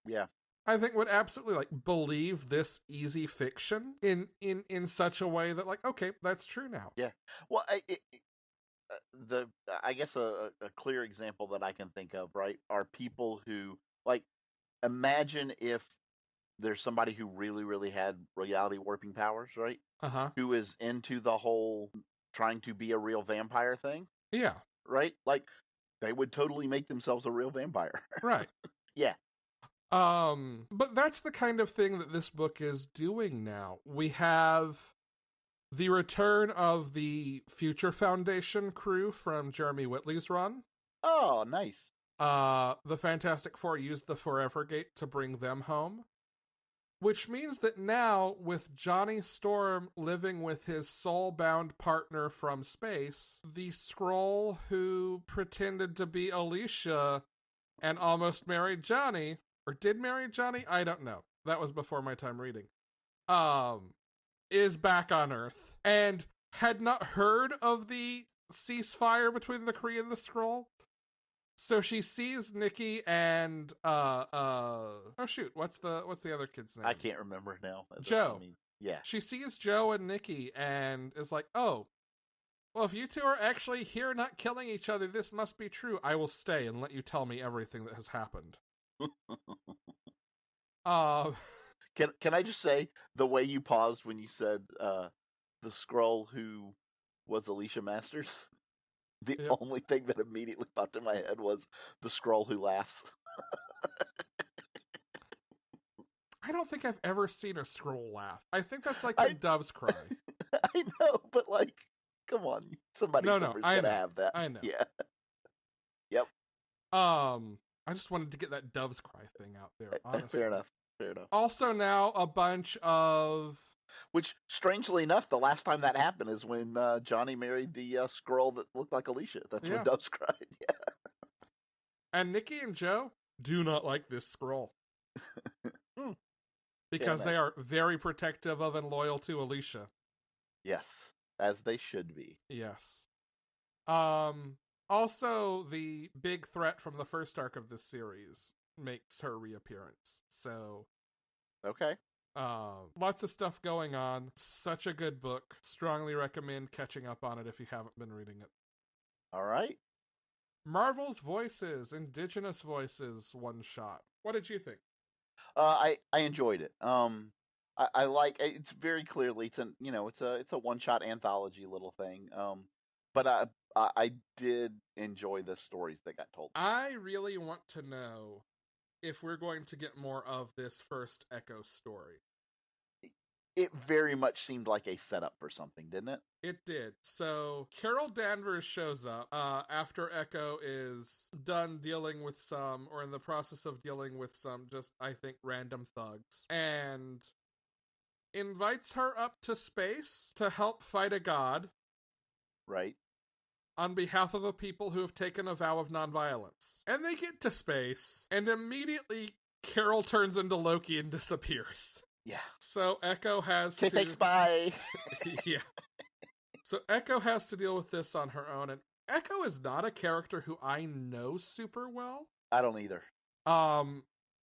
Yeah. I think would absolutely, like, believe this easy fiction in such a way that, like, okay, that's true now. Yeah. Well, I guess a clear example that I can think of, right, are people who, like, imagine if there's somebody who really, really had reality warping powers, right? Uh-huh. Who is into the whole trying to be a real vampire thing. Yeah. Right? Like, they would totally make themselves a real vampire. Right. Yeah. But that's the kind of thing that this book is doing now. We have The return of the Future Foundation crew from Jeremy Whitley's run. Oh, nice. The Fantastic Four used the Forever Gate to bring them home. Which means that now, with Johnny Storm living with his soul-bound partner from space, the Skrull who pretended to be Alicia and almost married Johnny, or did marry Johnny? I don't know. That was before my time reading. Is back on Earth and had not heard of the ceasefire between the Kree and the Skrull. So she sees Nikki and oh shoot, what's the other kid's name? I can't remember now. Joe. Yeah. She sees Joe and Nikki and is like, "Oh, well, if you two are actually here not killing each other, this must be true. I will stay and let you tell me everything that has happened." Can I just say, the way you paused when you said the Skrull who was Alicia Masters, the only thing that immediately popped in my head was the Skrull who laughs. I don't think I've ever seen a Skrull laugh. I think that's like when doves cry. I know, but like, come on, somebody's gonna have that. I know. Yeah. Yep. I just wanted to get that doves cry thing out there, honestly. Fair enough. Also now a bunch of... Which, strangely enough, the last time that happened is when Johnny married the Skrull that looked like Alicia. That's when doves cried. Yeah. And Nikki and Joe do not like this Skrull. Because they are very protective of and loyal to Alicia. Yes, as they should be. Yes. Also, the big threat from the first arc of this series makes her reappearance. So... Okay. Lots of stuff going on. Such a good book. Strongly recommend catching up on it if you haven't been reading it. All right. Marvel's Voices, Indigenous Voices one shot. What did you think? I enjoyed it. I like, it's very clearly it's a one shot anthology little thing. But I did enjoy the stories that got told. I really want to know if we're going to get more of this first Echo story. It very much seemed like a setup for something, didn't it? It did. So Carol Danvers shows up after Echo is done dealing with some, or in the process of dealing with some, just, I think, random thugs, and invites her up to space to help fight a god. Right. On behalf of a people who have taken a vow of nonviolence. And they get to space, and immediately Carol turns into Loki and disappears. Yeah. So Echo has to... Thanks, bye! Yeah. So Echo has to deal with this on her own, and Echo is not a character who I know super well. I don't either.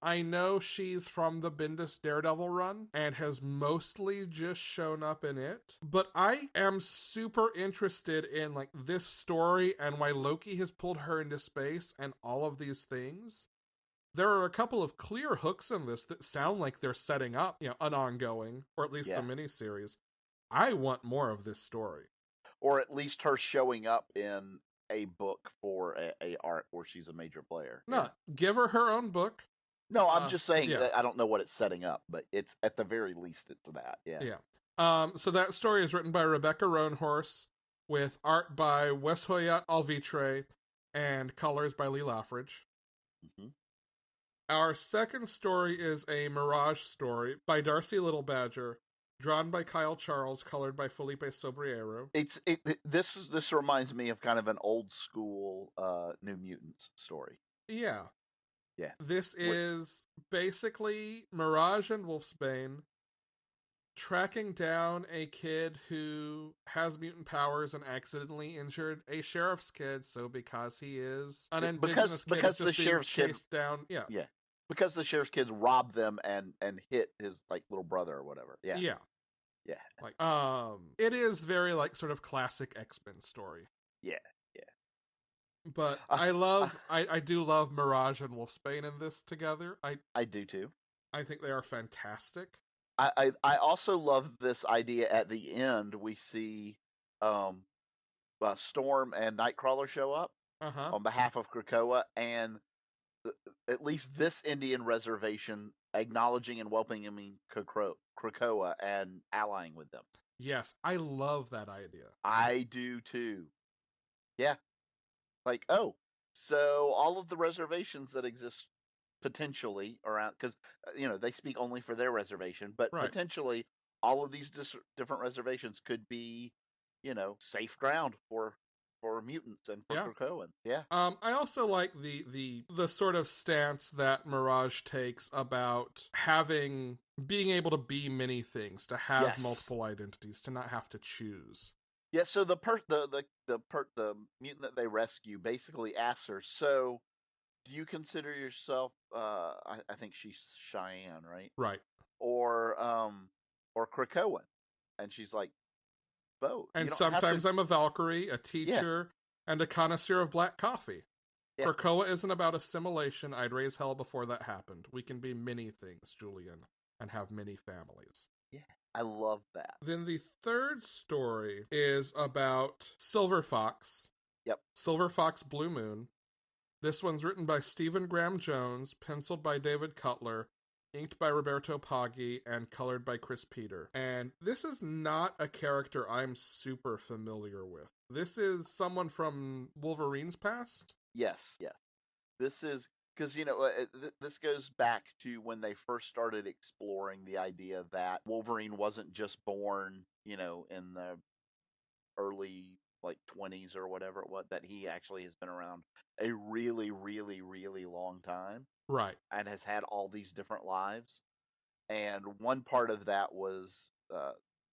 I know she's from the Bendis Daredevil run and has mostly just shown up in it. But I am super interested in like this story and why Loki has pulled her into space and all of these things. There are a couple of clear hooks in this that sound like they're setting up, an ongoing, or at least a miniseries. I want more of this story. Or at least her showing up in a book for a arc where she's a major player. No, give her own book. No, I'm just saying that I don't know what it's setting up, but it's at the very least it's that. Yeah. Yeah. So that story is written by Rebecca Roanhorse with art by Wes Hoyat Alvitre and colors by Lee Laffridge. Mm-hmm. Our second story is a Mirage story by Darcy Little Badger, drawn by Kyle Charles, colored by Felipe Sobriero. This reminds me of kind of an old school New Mutants story. Yeah. Yeah. This is basically Mirage and Wolfsbane tracking down a kid who has mutant powers and accidentally injured a sheriff's kid. So because he is an indigenous kid, because the sheriff's chased down. Yeah. Yeah. Because the sheriff's kids robbed them and hit his like little brother or whatever. Yeah. Yeah. Yeah. Like it is very like sort of classic X-Men story. Yeah. But I do love Mirage and Wolfsbane in this together. I do too. I think they are fantastic. I also love this idea at the end. We see Storm and Nightcrawler show up on behalf of Krakoa, and at least this Indian reservation acknowledging and welcoming Krakoa and allying with them. Yes, I love that idea. I do too. Yeah. Like, oh, so all of the reservations that exist potentially around, because they speak only for their reservation, but Right. potentially all of these different reservations could be, safe ground for mutants and for Yeah. Krakoan. Yeah. I also like the sort of stance that Mirage takes about being able to be many things, to have Yes. multiple identities, to not have to choose. Yeah. So the mutant that they rescue basically asks her, so do you consider yourself? I think she's Cheyenne, right? Right. Or Krakoan, and she's like, both. You And don't have to. sometimes I'm a Valkyrie, a Yeah. teacher, and a connoisseur of black coffee. Yeah. Krakoa isn't about assimilation. I'd raise hell before that happened. We can be many things, Julian, and have many families. Yeah. I love that. Then the third story is about Silver Fox. Yep. Silver Fox Blue Moon. This one's written by Stephen Graham Jones, penciled by David Cutler, inked by Roberto Paggi, and colored by Chris Peter. And this is not a character I'm super familiar with. This is someone from Wolverine's past? Yes. Yes. This is because this goes back to when they first started exploring the idea that Wolverine wasn't just born, in the early like 20s or whatever it was, that he actually has been around a really, really, really long time. Right. And has had all these different lives. And one part of that was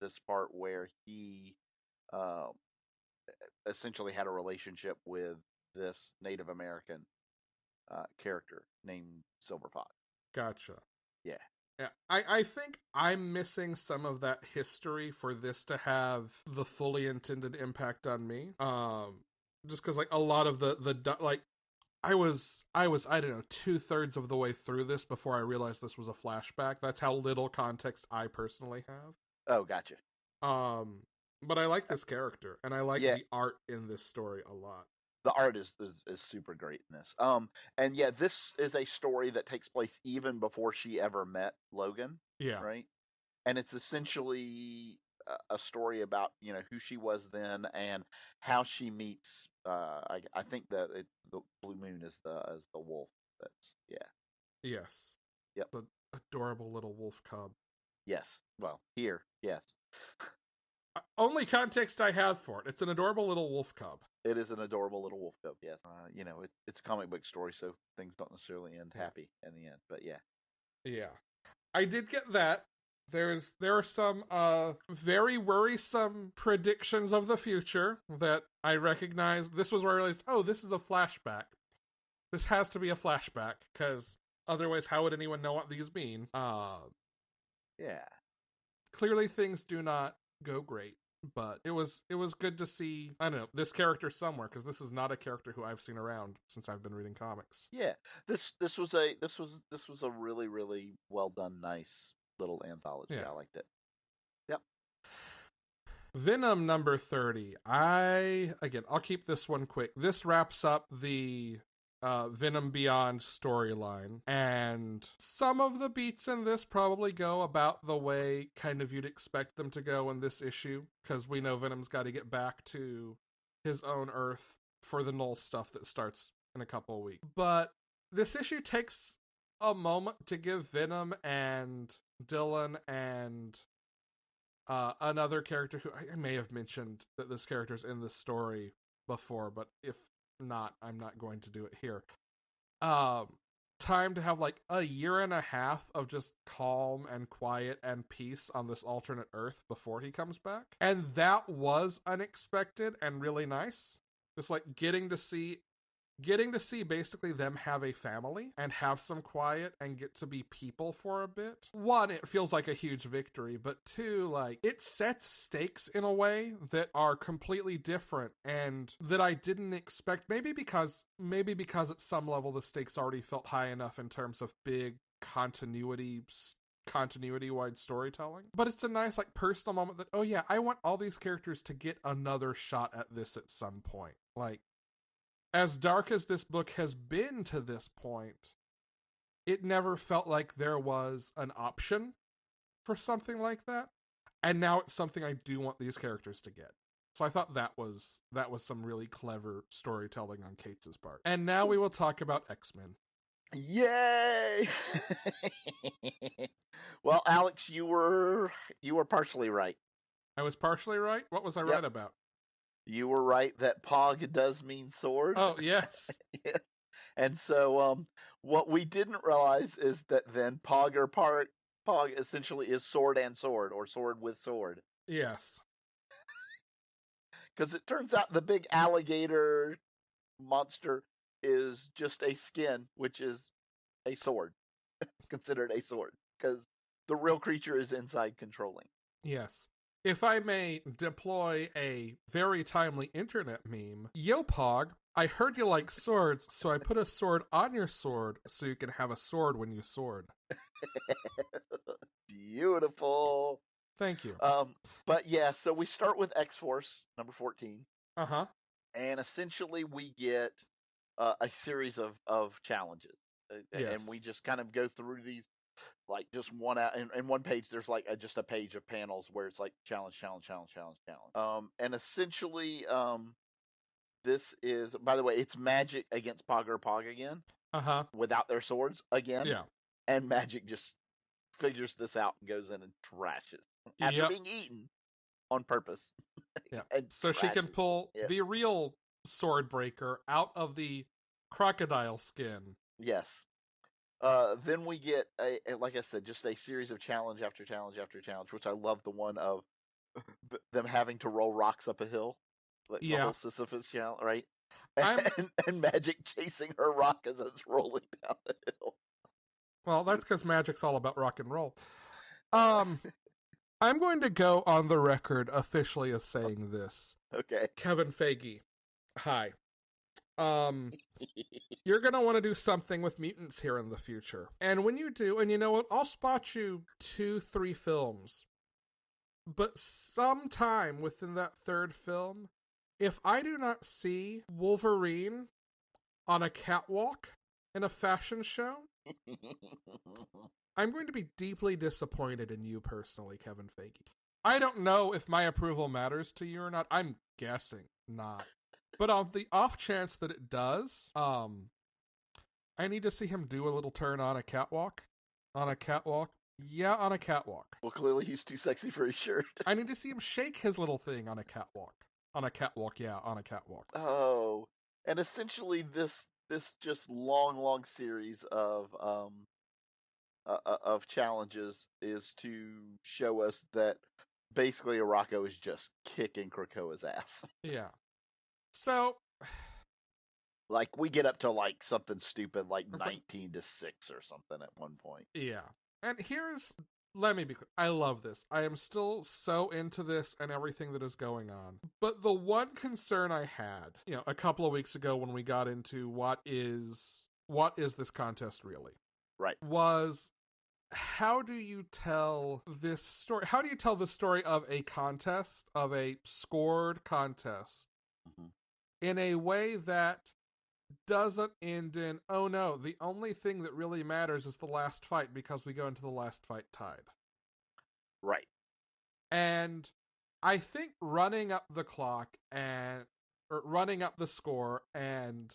this part where he uh, essentially had a relationship with this Native American character named Silver Fox. Gotcha. Yeah. Yeah, I think I'm missing some of that history for this to have the fully intended impact on me. Just because like a lot of the like I was I don't know 2/3 of the way through this before I realized this was a flashback. That's how little context I personally have. Oh, gotcha. But I like this character and I like Yeah. the art in this story a lot. The art is super great in this. And yeah, this is a story that takes place even before she ever met Logan. Yeah. Right. And it's essentially a story about who she was then and how she meets. I think that the Blue Moon is the wolf. That's Yes. Yep. The adorable little wolf cub. Yes. Well, here, yes. Only context I have for it. It's an adorable little wolf cub. It is an adorable little wolf cub. Yes. It's a comic book story, so things don't necessarily end happy in the end. But yeah. Yeah. I did get that. There are some very worrisome predictions of the future that I recognize. This was where I realized, oh, this is a flashback. This has to be a flashback, because otherwise how would anyone know what these mean? Yeah. Clearly things do not go great, but it was good to see, I don't know, this character somewhere, because this is not a character who I've seen around since I've been reading comics. Yeah. This was a really, really well done, nice little anthology. Yeah. I liked it. Yep. Venom number 30. I'll keep this one quick. This wraps up the Venom Beyond storyline, and some of the beats in this probably go about the way kind of you'd expect them to go in this issue, because we know Venom's got to get back to his own Earth for the Null stuff that starts in a couple of weeks. But this issue takes a moment to give Venom and Dylan and another character who I may have mentioned that this character's in this story before, but if not, I'm not going to do it here. Time to have like a year and a half of just calm and quiet and peace on this alternate Earth before he comes back. And that was unexpected and really nice. Just like getting to see basically them have a family and have some quiet and get to be people for a bit. One, it feels like a huge victory, but two, like, it sets stakes in a way that are completely different and that I didn't expect. Maybe because at some level the stakes already felt high enough in terms of big continuity-wide storytelling. But it's a nice, like, personal moment that, oh yeah, I want all these characters to get another shot at this at some point. Like, as dark as this book has been to this point, it never felt like there was an option for something like that. And now it's something I do want these characters to get. So I thought that was some really clever storytelling on Kate's part. And now we will talk about X-Men. Yay! Well, Alex, you were partially right. I was partially right? What was I right about? You were right that Pog does mean sword. Oh, yes. And so what we didn't realize is that then Pog essentially is sword and sword, or sword with sword. Yes. Because it turns out the big alligator monster is just a skin, which is a sword, considered a sword, because the real creature is inside controlling. Yes. If I may deploy a very timely internet meme, yo Pog, I heard you like swords, so I put a sword on your sword so you can have a sword when you sword. Beautiful. Thank you. But yeah, so we start with X-Force, number 14. Uh-huh. And essentially we get a series of challenges. Yes. And we just kind of go through these, like just one out in one page. There's like just a page of panels where it's like challenge. And essentially, this is, by the way, it's Magic against Pog again. Uh-huh. Without their swords again. Yeah. And Magic just figures this out and goes in and trashes after being eaten on purpose. Yeah. So she can pull the real sword breaker out of the crocodile skin. Yes. Then we get like I said, just a series of challenge after challenge after challenge, which I love the one of them having to roll rocks up a hill. Like the whole Sisyphus challenge, right? And Magic chasing her rock as it's rolling down the hill. Well, that's because Magic's all about rock and roll. I'm going to go on the record officially as saying this. Okay. Kevin Feige, hi. You're going to want to do something with mutants here in the future. And when you do, and you know what, I'll spot you 2-3 films. But sometime within that third film, if I do not see Wolverine on a catwalk in a fashion show, I'm going to be deeply disappointed in you personally, Kevin Feige. I don't know if my approval matters to you or not. I'm guessing not. But on the off chance that it does, I need to see him do a little turn on a catwalk. On a catwalk? Yeah, on a catwalk. Well, clearly he's too sexy for his shirt. I need to see him shake his little thing on a catwalk. On a catwalk, yeah, on a catwalk. Oh, and essentially this just long series of challenges is to show us that basically Arakko is just kicking Krakoa's ass. Yeah. So, like, we get up to like something stupid like 19-6 or something at one point. Yeah. And let me be clear. I love this. I am still so into this and everything that is going on. But the one concern I had, a couple of weeks ago when we got into what is this contest really? Right. Was, how do you tell this story? How do you tell the story of a contest, of a scored contest, in a way that doesn't end in, oh no, the only thing that really matters is the last fight because we go into the last fight tied. Right. And I think running up the clock or running up the score and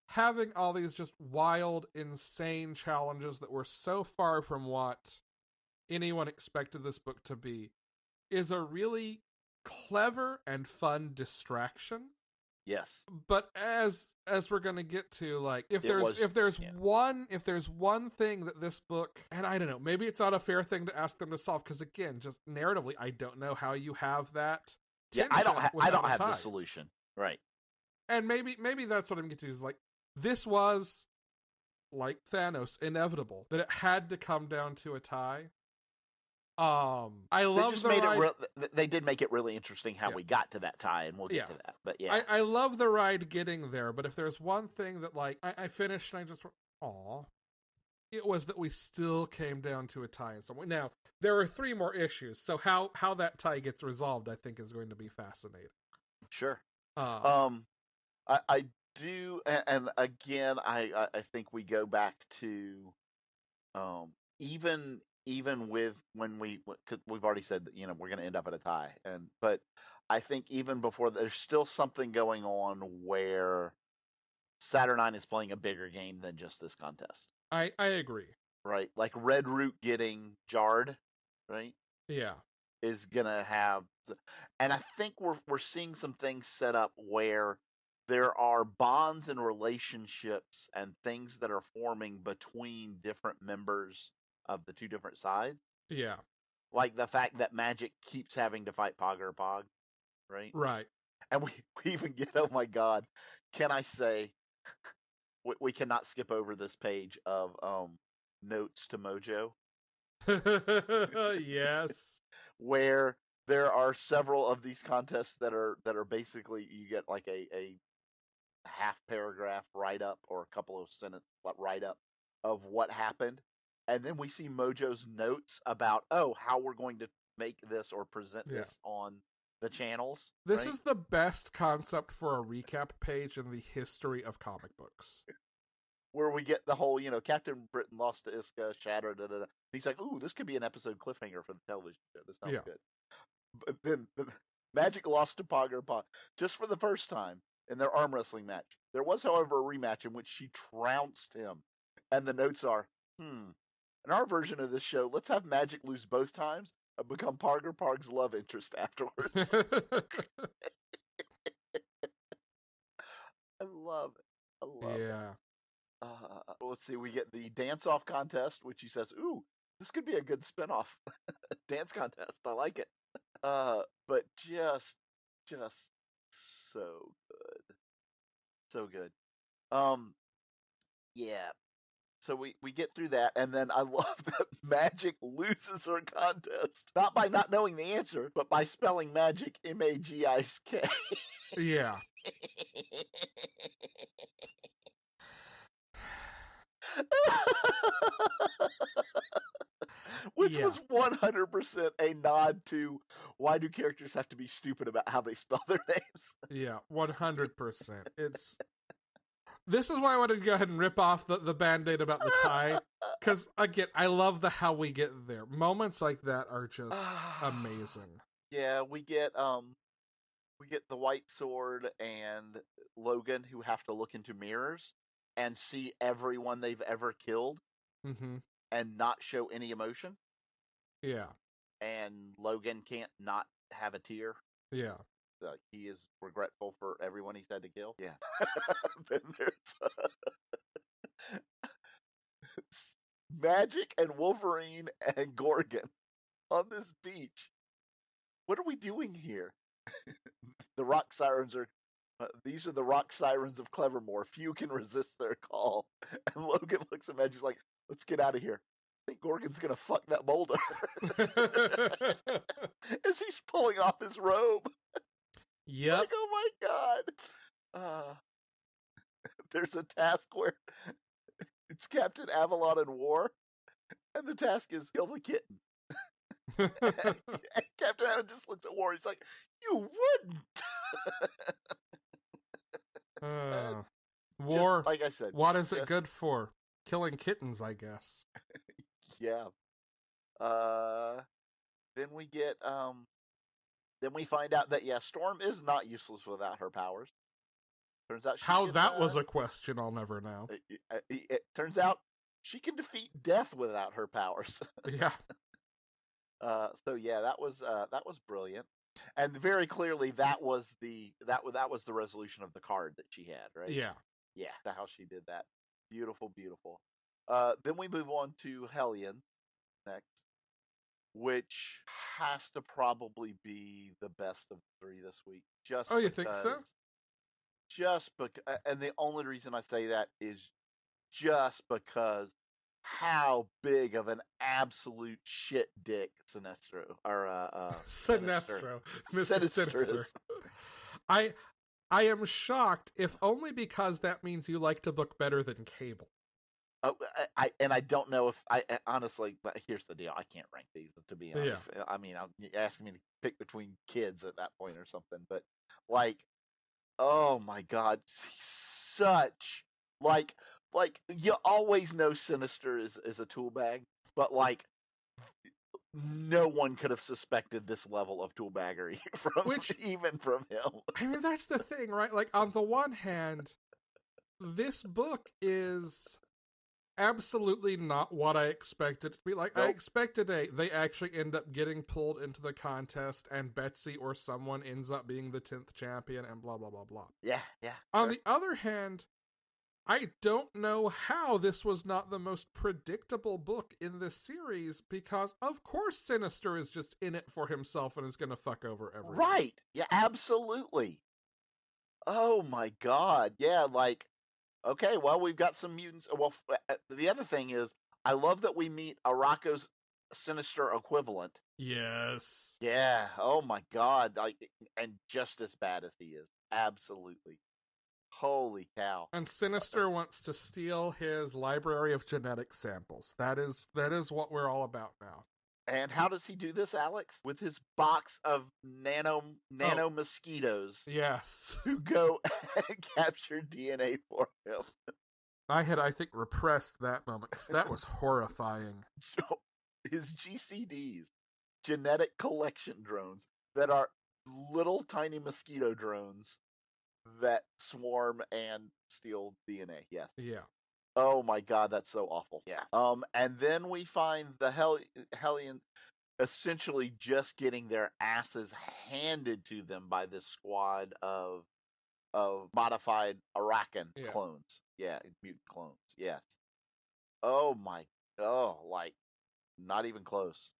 having all these just wild, insane challenges that were so far from what anyone expected this book to be is a really clever and fun distraction. Yes. But as we're going to get to, like, if there's one thing that this book, and I don't know, maybe it's not a fair thing to ask them to solve, because again, just narratively, I don't know how you have that. Yeah, I don't have the solution. Right. And maybe that's what I'm getting to, is like, this was, like Thanos, inevitable, that it had to come down to a tie. They did make it really interesting how we got to that tie, and we'll get to that. But yeah, I love the ride getting there. But if there's one thing that, like, I finished and I just went, aw, it was that we still came down to a tie in some way. Now there are 3 more issues, so how that tie gets resolved, I think, is going to be fascinating. Sure. I do, and again, I think we go back to even even with cause we've already said that we're going to end up at a tie, but I think even before there's still something going on where Saturnine is playing a bigger game than just this contest. I agree. Right, like Red Root getting jarred, right? Yeah. Is gonna have, and I think we're seeing some things set up where there are bonds and relationships and things that are forming between different members of the two different sides. Yeah. Like the fact that Magic keeps having to fight Pog, right? Right. And we even get, oh my God, can I say, we cannot skip over this page of notes to Mojo. Yes. Where there are several of these contests that are basically, you get like a half paragraph write up or a couple of sentence write up of what happened, and then we see Mojo's notes about how we're going to make this or present this on the channels. This is the best concept for a recap page in the history of comic books. Where we get the whole, Captain Britain lost to Iska, shattered, He's like, ooh, this could be an episode cliffhanger for the television show. This sounds good. But then Magic lost to Pog just for the first time in their arm wrestling match. There was, however, a rematch in which she trounced him. And the notes are, in our version of this show, let's have Magic lose both times and become Pog's love interest afterwards. I love it. I love it. Let's see, we get the dance-off contest, which he says, ooh, this could be a good spin-off dance contest. I like it. But just so good. So good. Yeah. So we get through that, and then I love that Magic loses her contest. Not by not knowing the answer, but by spelling magic M-A-G-I-K. Yeah. Which was 100% a nod to, why do characters have to be stupid about how they spell their names? Yeah, 100%. This is why I wanted to go ahead and rip off the Band-Aid about the tie. Because, again, I love how we get there. Moments like that are just amazing. Yeah, we get the White Sword and Logan, who have to look into mirrors and see everyone they've ever killed and not show any emotion. Yeah. And Logan can't not have a tear. Yeah. He is regretful for everyone he's had to kill. Yeah. Then there's Magic and Wolverine and Gorgon on this beach. What are we doing here? The rock sirens are. These are the rock sirens of Clevermore. Few can resist their call. And Logan looks at Magic like, let's get out of here. I think Gorgon's gonna fuck that boulder. As he's pulling off his robe. Yep. Like, oh my God. There's a task where it's Captain Avalon in war, and the task is kill the kitten. And Captain Avalon just looks at War. He's like, you wouldn't. War, just, like I said, what is it good for? Killing kittens, I guess. Yeah. Then we get then we find out that Storm is not useless without her powers. Turns out was a question I'll never know. It turns out she can defeat death without her powers. Yeah. So yeah, that was brilliant, and very clearly that was the resolution of the card that she had, right? Yeah. Yeah, how she did that. Beautiful, beautiful. Then we move on to Hellion next, which has to probably be the best of the three this week. You think so? Just because, and the only reason I say that is just because how big of an absolute shit dick Sinestro or Sinestro, Mr. Sinister. is. I am shocked, if only because that means you like to book better than Cable. I don't know if I honestly. But here's the deal: I can't rank these, to be honest. Yeah. I mean, you're asking me to pick between kids at that point or something, but like, oh my God, such like you always know Sinister is a tool bag, but like no one could have suspected this level of toolbaggery even from him. I mean, that's the thing, right? Like, on the one hand, this book is absolutely not what I expected it to be. Like, Nope. I expected they actually end up getting pulled into the contest and Betsy or someone ends up being the 10th champion and blah, blah, blah, blah. Yeah. On the other hand, I don't know how this was not the most predictable book in this series, because of course Sinister is just in it for himself and is going to fuck over everyone. Right. Yeah, absolutely. Oh my god. Yeah, like, okay, well, we've got some mutants. Well, the other thing is, I love that we meet Arako's Sinister equivalent. Yes. Yeah. Oh my god. Like, and just as bad as he is. Absolutely. Holy cow. And Sinister wants to steal his library of genetic samples. That is what we're all about now. And how does he do this, Alex? With his box of nano mosquitoes. Yes. Who go and capture DNA for him. I had, I think, repressed that moment because that was horrifying. His GCDs, genetic collection drones, that are little tiny mosquito drones that swarm and steal DNA. Yes. Yeah. Oh my god, that's so awful. Yeah. And then we find the Hellion essentially just getting their asses handed to them by this squad of modified Arakan clones. Yeah, mutant clones. Yes. Like not even close.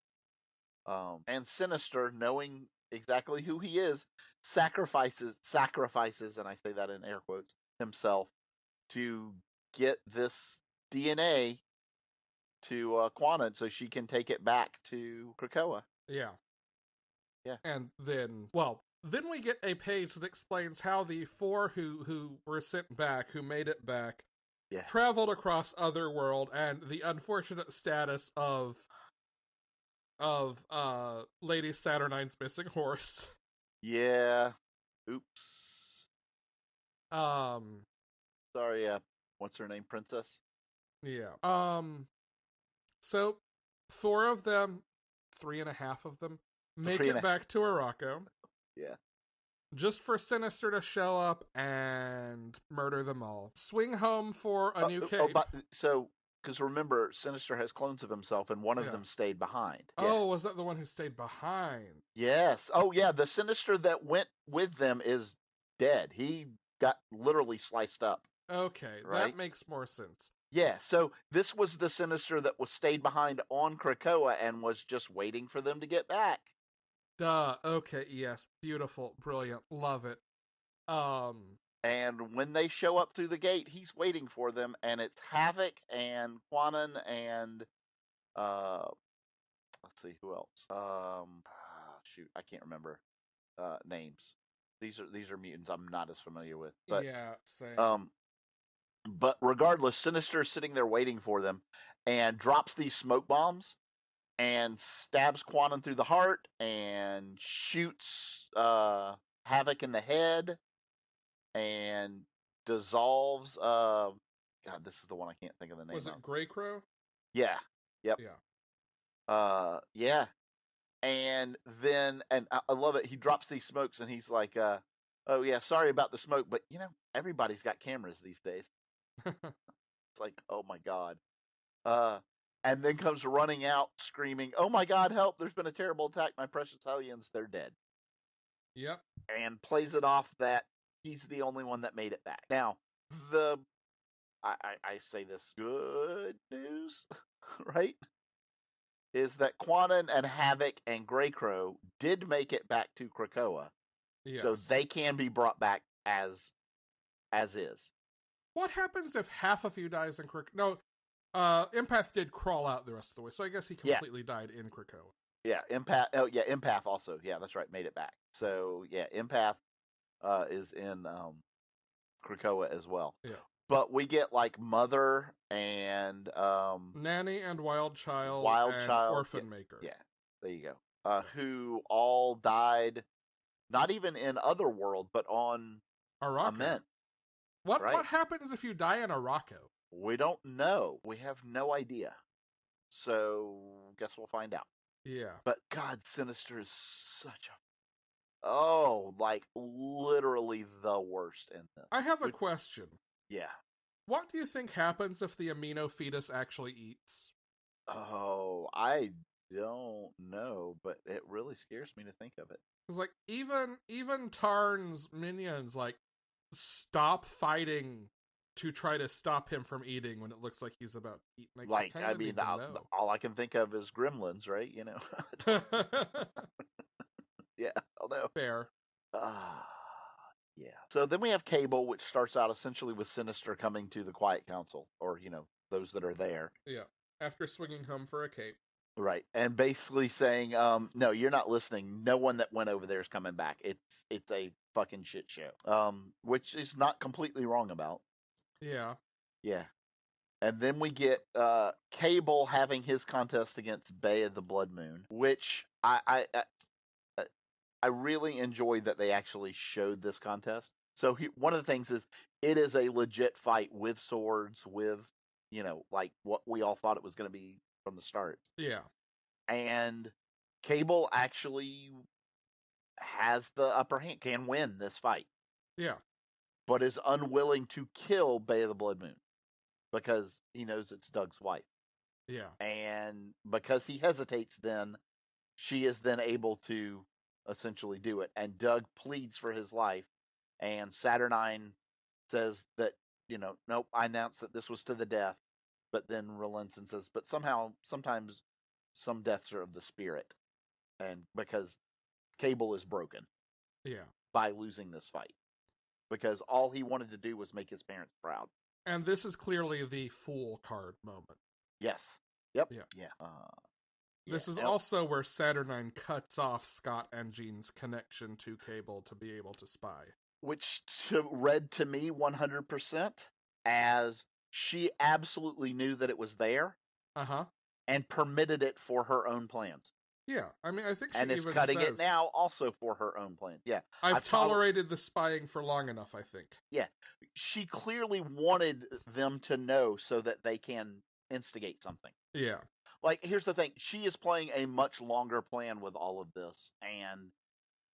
And Sinister, knowing exactly who he is, sacrifices, and I say that in air quotes, himself to get this DNA to Quanah so she can take it back to Krakoa. Yeah. Yeah. And then we get a page that explains how the 4 who were sent back, who made it back, traveled across Otherworld, and the unfortunate status of Lady Saturnine's missing horse. Yeah. Oops. Sorry, what's her name? Princess? Yeah. So 4 of them, 3.5 of them, make it back to Arakko. Yeah. Just for Sinister to show up and murder them all. Swing home for a new cape. Because remember, Sinister has clones of himself, and one of them stayed behind. Oh, was that the one who stayed behind? Yes. Oh, yeah. The Sinister that went with them is dead. He got literally sliced up. Okay, right? That makes more sense. Yeah, so this was the Sinister that was stayed behind on Krakoa and was just waiting for them to get back. Duh. Okay, yes. Beautiful. Brilliant. Love it. And when they show up through the gate, he's waiting for them, and it's Havoc and Quanon and let's see who else. Shoot, I can't remember names. These are mutants I'm not as familiar with. But yeah, same. But regardless, Sinister's sitting there waiting for them and drops these smoke bombs and stabs Quanon through the heart and shoots Havoc in the head and dissolves God, this is the one I can't think of the name of. Was it Greycrow? Yeah. Yep. Yeah. Yeah. And then, and I love it, he drops these smokes and he's like, oh yeah, sorry about the smoke, but everybody's got cameras these days. It's like, oh my god. And then comes running out screaming, oh my god, help, there's been a terrible attack, my precious Hellions, they're dead. Yep. And plays it off that he's the only one that made it back. Now, I say this good news, right? Is that Quanon and Havoc and Greycrow did make it back to Krakoa. Yes. So they can be brought back as is. What happens if half of you dies in Krakoa? No, Empath did crawl out the rest of the way, so I guess he completely died in Krakoa. Yeah, Empath. Oh, yeah, Empath also. Yeah, that's right, made it back. So yeah, Empath is in Krakoa as well. Yeah. But we get like Mother and Nanny and Wild Child, Orphan Maker. Yeah, there you go. Who all died, not even in Otherworld, but on Amen. What happens if you die in Arakko? We don't know. We have no idea. So guess we'll find out. Yeah. But God, Sinister is such like literally the worst in this. I have a question. Yeah. What do you think happens if the amino fetus actually eats? Oh, I don't know, but it really scares me to think of it. Because, like, even Tarn's minions, like, stop fighting to try to stop him from eating when it looks like he's about to eat. Like, I mean, all I can think of is gremlins, right? You know? Yeah, although. Fair. Yeah. So then we have Cable, which starts out essentially with Sinister coming to the Quiet Council, or, those that are there. Yeah. After swinging home for a cape. Right. And basically saying, no, you're not listening. No one that went over there is coming back. It's a fucking shit show. Which is not completely wrong about. Yeah. Yeah. And then we get Cable having his contest against Bay of the Blood Moon, which I really enjoyed that they actually showed this contest. So one of the things is it is a legit fight with swords, with, like what we all thought it was going to be from the start. Yeah. And Cable actually has the upper hand, can win this fight. Yeah. But is unwilling to kill Bay of the Blood Moon because he knows it's Doug's wife. Yeah. And because he hesitates, then she is then able to essentially do it. And Doug pleads for his life, and Saturnine says that, nope, I announced that this was to the death, but then relents and says, but sometimes some deaths are of the spirit, and because Cable is broken. Yeah. By losing this fight, because all he wanted to do was make his parents proud. And this is clearly the Fool card moment. Yes. Yep. Yeah. Yeah. This is also where Saturnine cuts off Scott and Jean's connection to Cable to be able to spy. Which read to me 100% as she absolutely knew that it was there. Uh-huh. And permitted it for her own plans. Yeah, I mean, I think she and even is cutting says, it now also for her own plans. Yeah. I've tolerated the spying for long enough, I think. Yeah. She clearly wanted them to know so that they can instigate something. Yeah. Like, here's the thing. She is playing a much longer plan with all of this and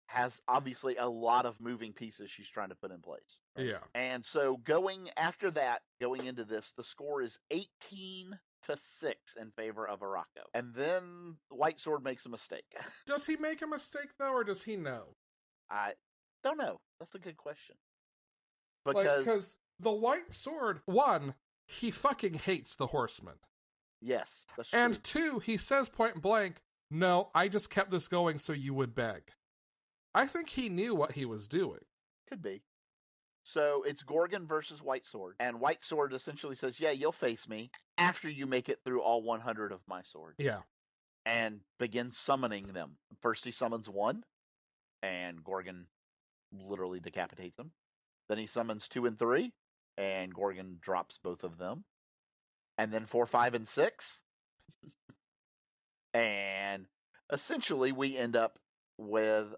has obviously a lot of moving pieces she's trying to put in place. Right? Yeah. And so going into this, the score is 18-6 in favor of Araco. And then White Sword makes a mistake. Does he make a mistake, though, or does he know? I don't know. That's a good question. Because the White Sword, one, he fucking hates the Horsemen. Yes, that's true. And two, he says point blank, no, I just kept this going so you would beg. I think he knew what he was doing. Could be. So it's Gorgon versus White Sword. And White Sword essentially says, yeah, you'll face me after you make it through all 100 of my swords. Yeah. And begins summoning them. First he summons one, and Gorgon literally decapitates him. Then he summons 2 and 3, and Gorgon drops both of them. And then 4, 5, and 6. And essentially we end up with,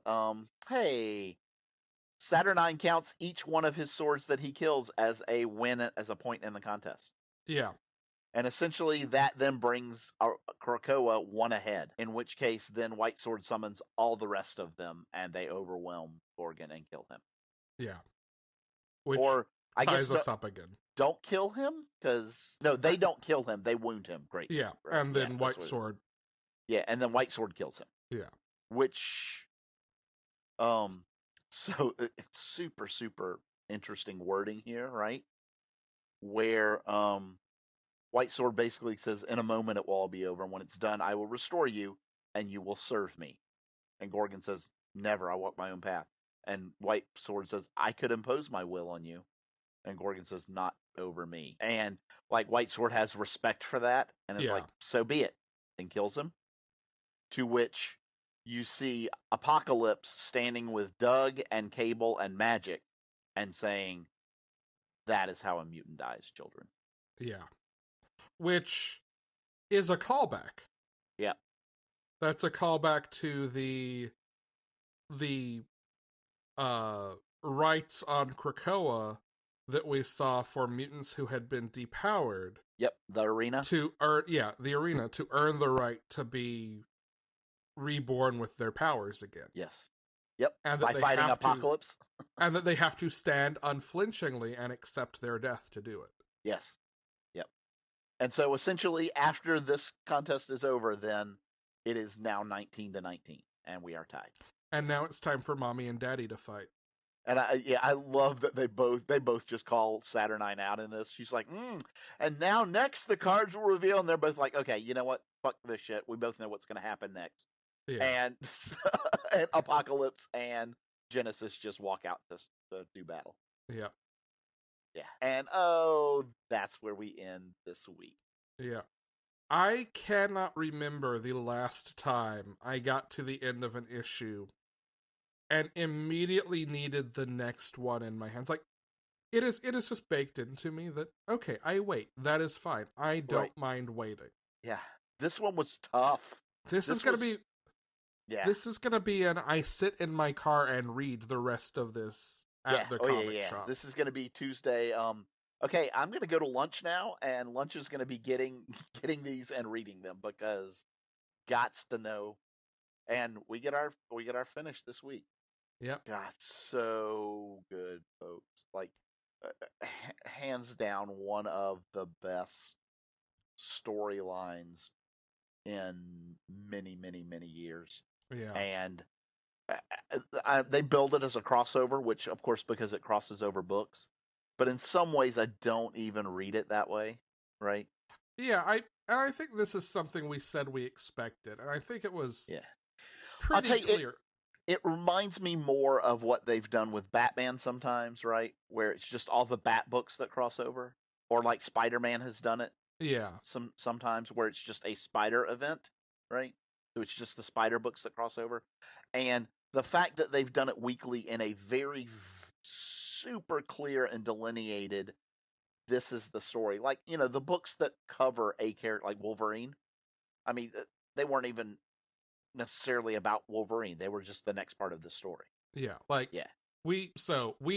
hey, Saturnine counts each one of his swords that he kills as a win, as a point in the contest. Yeah. And essentially that then brings Krakoa one ahead, in which case then White Sword summons all the rest of them, and they overwhelm Gorgon and kill him. Yeah. Which ties us up again. Don't kill him, because... No, they don't kill him. They wound him. Great. Yeah, right? And then White Sword... Yeah, and then White Sword kills him. Yeah. Which... So it's super, super interesting wording here, right? Where White Sword basically says, in a moment it will all be over, and when it's done, I will restore you, and you will serve me. And Gorgon says, never, I walk my own path. And White Sword says, I could impose my will on you. And Gorgon says, not over me. And like White Sword has respect for that, and is like, so be it, and kills him. To which you see Apocalypse standing with Doug and Cable and Magic and saying, that is how a mutant dies, children. Yeah. Which is a callback. Yeah. That's a callback to the rites on Krakoa that we saw for mutants who had been depowered. Yep, the arena. The arena, to earn the right to be reborn with their powers again. Yes. Yep. And By fighting Apocalypse. And that they have to stand unflinchingly and accept their death to do it. Yes. Yep. And so essentially, after this contest is over, then it is now 19-19, and we are tied. And now it's time for Mommy and Daddy to fight. And I love that they both just call Saturnine out in this. She's like, and now next the cards will reveal, and they're both like, okay, you know what? Fuck this shit. We both know what's going to happen next. Yeah. And, and Apocalypse and Genesis just walk out to do battle. Yeah. Yeah. And that's where we end this week. Yeah. I cannot remember the last time I got to the end of an issue and immediately needed the next one in my hands. Like, it is just baked into me that, okay, I wait. That is fine. I don't mind waiting. Yeah. This one was tough. This is going to be an I sit in my car and read the rest of this at the comic shop. This is going to be Tuesday. Okay, I'm going to go to lunch now, and lunch is going to be getting these and reading them because gots to know. And we get our finish this week. Yep. God, so good, folks. Like, hands down, one of the best storylines in many, many, many years. Yeah. And they build it as a crossover, which, of course, because it crosses over books. But in some ways, I don't even read it that way, right? Yeah, I think this is something we said we expected, and I think it was pretty clear. It reminds me more of what they've done with Batman sometimes, right? Where it's just all the Bat books that cross over, or like Spider-Man has done it. Yeah. Sometimes where it's just a Spider event, right? So it's just the Spider books that cross over, and the fact that they've done it weekly in a very super clear and delineated, this is the story. Like, the books that cover a character like Wolverine, I mean, they weren't even necessarily about Wolverine. They were just the next part of the story. Yeah, we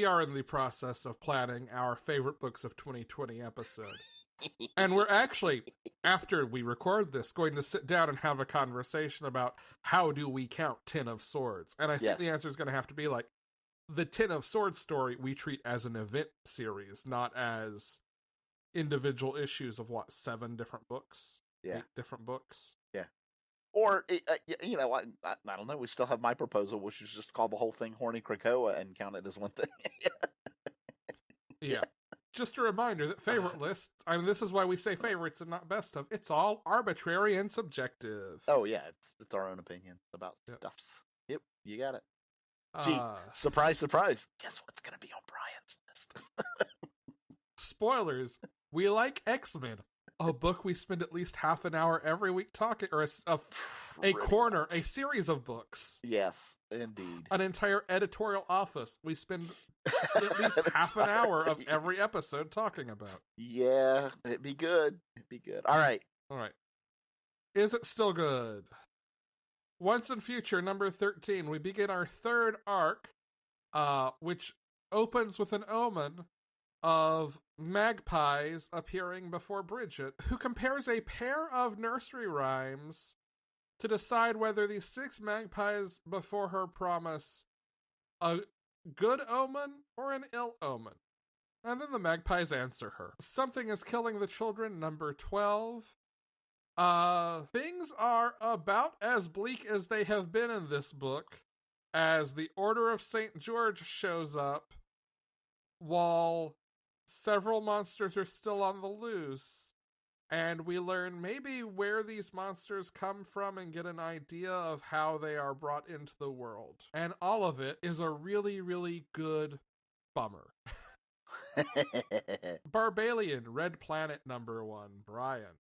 are in the process of planning our favorite books of 2020 episode. And we're actually, after we record this, going to sit down and have a conversation about how do we count Ten of Swords. And I think the answer is going to have to be like, the Ten of Swords story we treat as an event series, not as individual issues of 7 different books? 8 different books? Yeah. Or, I don't know, we still have my proposal, which is just call the whole thing Horny Krakoa and count it as one thing. Yeah. Just a reminder that favorite list, this is why we say favorites and not best of, it's all arbitrary and subjective. Oh, yeah, it's our own opinion about stuffs. Yep, you got it. Gee, surprise, surprise. Guess what's going to be on Brian's list? Spoilers. We like X-Men. A book we spend at least half an hour every week talking, or a series of books. Yes, indeed. An entire editorial office we spend at least half an hour of every episode talking about. Yeah, it'd be good. All right. Is it still good? Once and Future, number 13, we begin our third arc, which opens with an omen of magpies appearing before Bridget, who compares a pair of nursery rhymes to decide whether the 6 magpies before her promise a good omen or an ill omen. And then the magpies answer her. Something is killing the children, number 12. Things are about as bleak as they have been in this book, as the Order of St. George shows up, while several monsters are still on the loose, and we learn maybe where these monsters come from and get an idea of how they are brought into the world. And all of it is a really, really good bummer. Barbalian, Red Planet, number 1, Brian.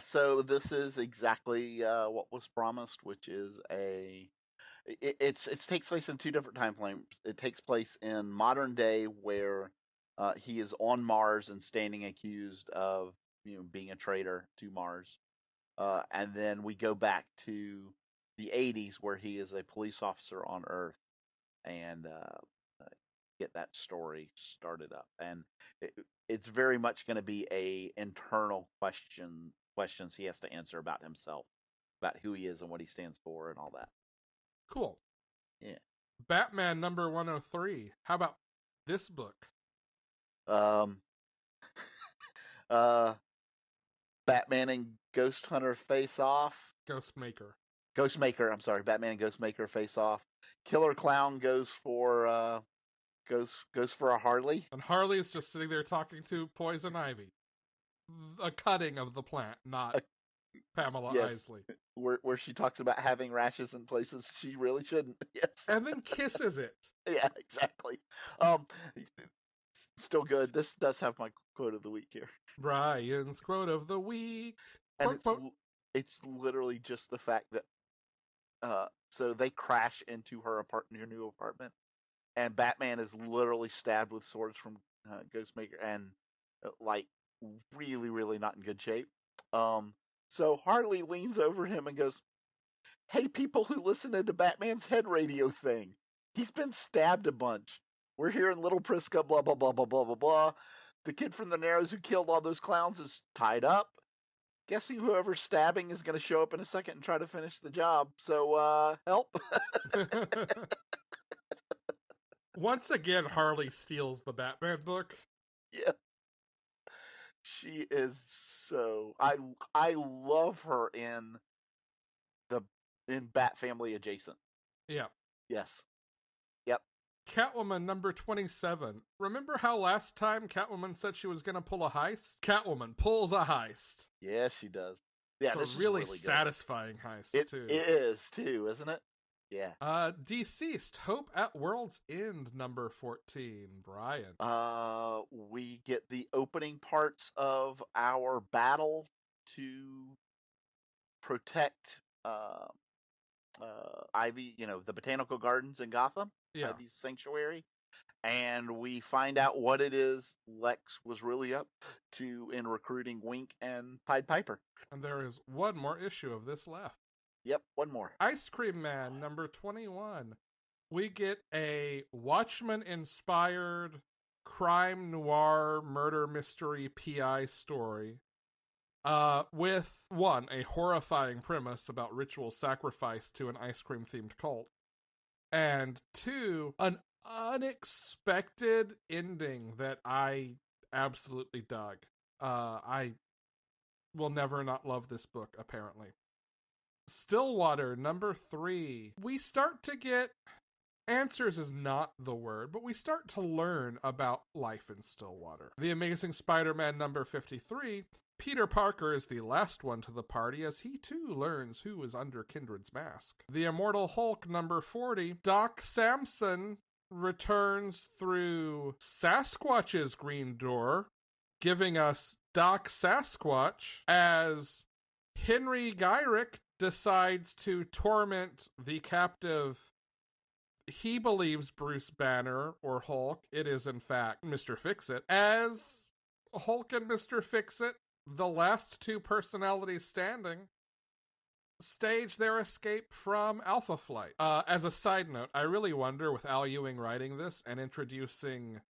So this is exactly what was promised, which is it takes place in 2 different time frames. It takes place in modern day, where he is on Mars and standing accused of being a traitor to Mars, and then we go back to the 80s, where he is a police officer on Earth, and get that story started up. And it's very much going to be a internal questions he has to answer about himself, about who he is and what he stands for and all that. Cool. Yeah. Batman number 103. How about this book? Batman and Ghost Hunter face off. Ghostmaker. I'm sorry. Batman and Ghostmaker face off. Killer Clown goes for a Harley. And Harley is just sitting there talking to Poison Ivy. A cutting of the plant, not Pamela Isley. Where she talks about having rashes in places she really shouldn't. Yes. And then kisses it. Yeah, exactly. Still good. This does have my quote of the week here. Brian's quote of the week. And it's literally just the fact that so they crash into her new apartment, and Batman is literally stabbed with swords from Ghostmaker, and like really, really not in good shape. So Harley leans over him and goes, "Hey, people who listen to Batman's head radio thing, he's been stabbed a bunch. We're here in Little Prisca, blah blah blah blah blah blah blah. The kid from the Narrows who killed all those clowns is tied up. Guessing whoever's stabbing is going to show up in a second and try to finish the job. So, help." Once again, Harley steals the Batman book. Yeah. She is so... I love her in Bat Family Adjacent. Yeah. Yes. Yep. Catwoman number 27. Remember how last time Catwoman said she was going to pull a heist? Catwoman pulls a heist. Yeah, she does. Yeah, it's a really satisfying heist, too. It is, too, isn't it? Yeah. Deceased, Hope at World's End, number 14. Brian. We get the opening parts of our battle to protect Ivy, the botanical gardens in Gotham. Yeah. Ivy's sanctuary. And we find out what it is Lex was really up to in recruiting Wink and Pied Piper. And there is one more issue of this left. Yep, one more. Ice Cream Man, number 21. We get a Watchmen-inspired crime noir murder mystery PI story with, one, a horrifying premise about ritual sacrifice to an ice cream-themed cult, and two, an unexpected ending that I absolutely dug. I will never not love this book, apparently. Stillwater, number 3. We start to get... Answers is not the word, but we start to learn about life in Stillwater. The Amazing Spider-Man, number 53. Peter Parker is the last one to the party as he too learns who is under Kindred's mask. The Immortal Hulk, number 40. Doc Samson returns through Sasquatch's green door, giving us Doc Sasquatch as Henry Gyrick decides to torment the captive, he believes, Bruce Banner or Hulk. It is in fact Mr. Fix-It. As Hulk and Mr. Fix-It, the last two personalities standing, stage their escape from Alpha Flight. As a side note, I really wonder, with Al Ewing writing this and introducing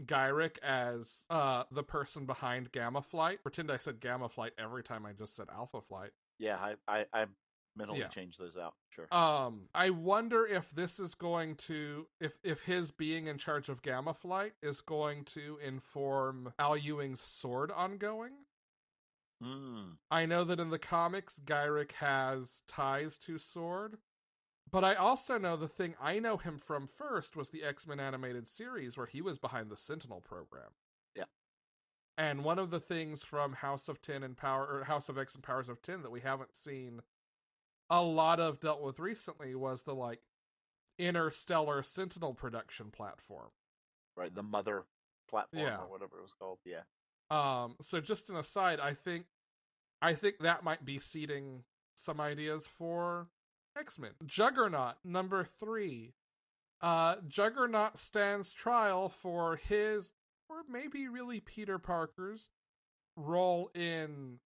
Gyrick as the person behind Gamma Flight. Pretend I said Gamma Flight every time I just said Alpha Flight. Yeah, I mentally changed those out. Sure. I wonder if this is going to, if his being in charge of Gamma Flight is going to inform Al Ewing's Sword ongoing. I know that in the comics, Gyrick has ties to Sword, but I also know the thing I know him from first was the X-Men animated series where he was behind the Sentinel program. Yeah. And one of the things from House of X and Powers of 10 that we haven't seen a lot of dealt with recently was the Interstellar Sentinel production platform. Right, the mother platform or whatever it was called. Yeah. So just an aside, I think that might be seeding some ideas for X-Men. Juggernaut, number 3. Juggernaut stands trial for his, or maybe really Peter Parker's, role in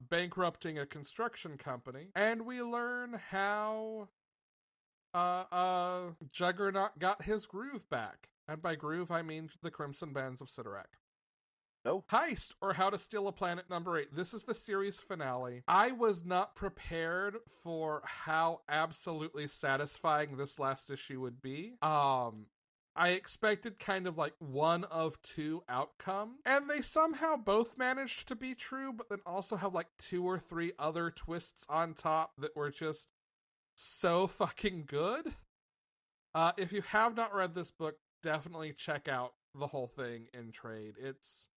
bankrupting a construction company. And we learn how Juggernaut got his groove back. And by groove, I mean the Crimson Bands of Cyttorak. No. Heist, or How to Steal a Planet, number 8. This is the series finale. I was not prepared for how absolutely satisfying this last issue would be. I expected kind of like one of two outcome, and they somehow both managed to be true, but then also have like 2 or 3 other twists on top that were just so fucking good. If you have not read this book, definitely check out the whole thing in trade. It's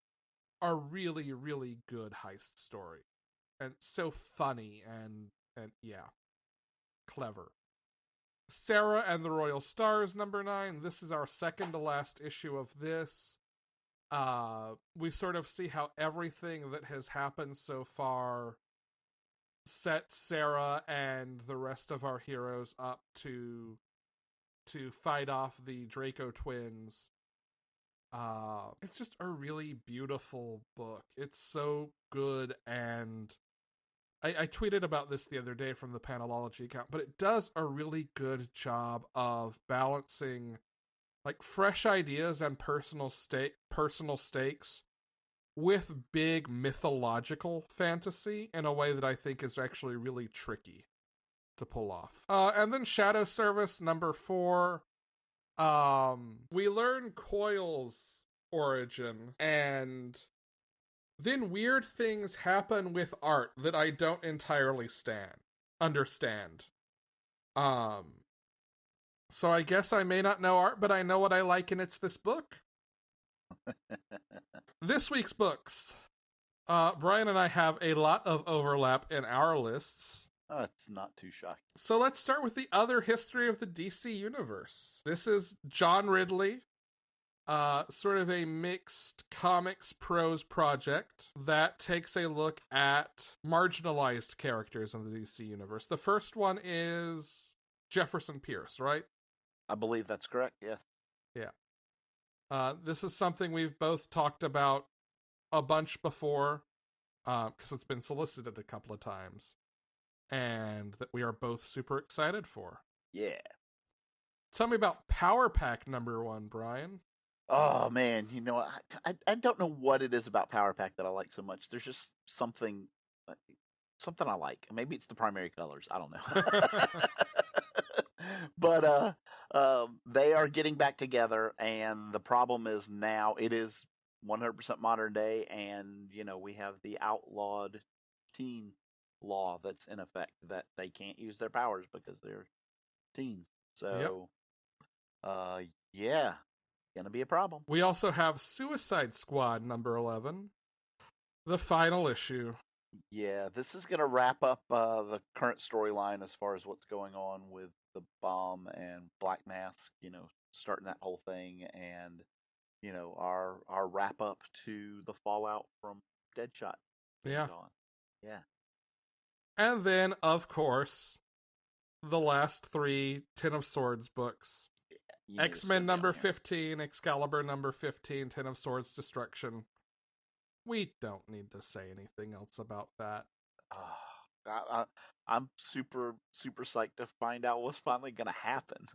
a really, really good heist story. And so funny and yeah, clever. Sarah and the Royal Stars, number 9. This is our second to last issue of this. We sort of see how everything that has happened so far sets Sarah and the rest of our heroes up to fight off the Draco twins. It's just a really beautiful book. It's so good, and I tweeted about this the other day from the Panelology account, but it does a really good job of balancing like fresh ideas and personal stakes with big mythological fantasy in a way that I think is actually really tricky to pull off. And then Shadow Service, number 4. We learn Coil's origin, and then weird things happen with art that I don't entirely understand. So I guess I may not know art, but I know what I like, and it's this book. This week's books. Brian and I have a lot of overlap in our lists. Oh, it's not too shocking. So let's start with the other history of the DC universe. This is John Ridley, sort of a mixed comics prose project that takes a look at marginalized characters in the DC universe. The first one is Jefferson Pierce, right? I believe that's correct, yes. Yeah. This is something we've both talked about a bunch before, because it's been solicited a couple of times, and that we are both super excited for. Yeah. Tell me about Power Pack number 1, Brian. Oh, man, you know, I don't know what it is about Power Pack that I like so much. There's just something I like. Maybe it's the primary colors. I don't know. But they are getting back together, and the problem is now it is 100% modern day, and, you know, we have the outlawed teen law that's in effect that they can't use their powers because they're teens. So, yeah, gonna be a problem. We also have Suicide Squad number 11, the final issue. Yeah, this is gonna wrap up the current storyline as far as what's going on with the Bomb and Black Mask, you know, starting that whole thing, and, you know, our wrap up to the fallout from Deadshot. Yeah. Yeah. And then, of course, the last 3 Ten of Swords books. Yeah, X-Men number 15, Excalibur number 15, Ten of Swords Destruction. We don't need to say anything else about that. I'm super, super psyched to find out what's finally going to happen.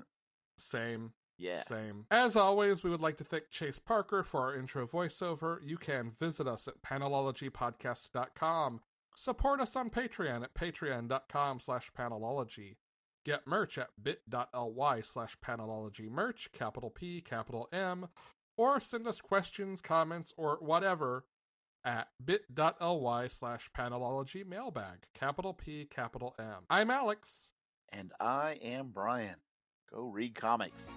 Same. Yeah. Same. As always, we would like to thank Chase Parker for our intro voiceover. You can visit us at panelologypodcast.com. Support us on Patreon at patreon.com/panelology. Get merch at bit.ly/panelologymerch, capital P, capital M, or send us questions, comments, or whatever at bit.ly/panelologymailbag, capital P, capital M. I'm Alex. And I am Brian. Go read comics.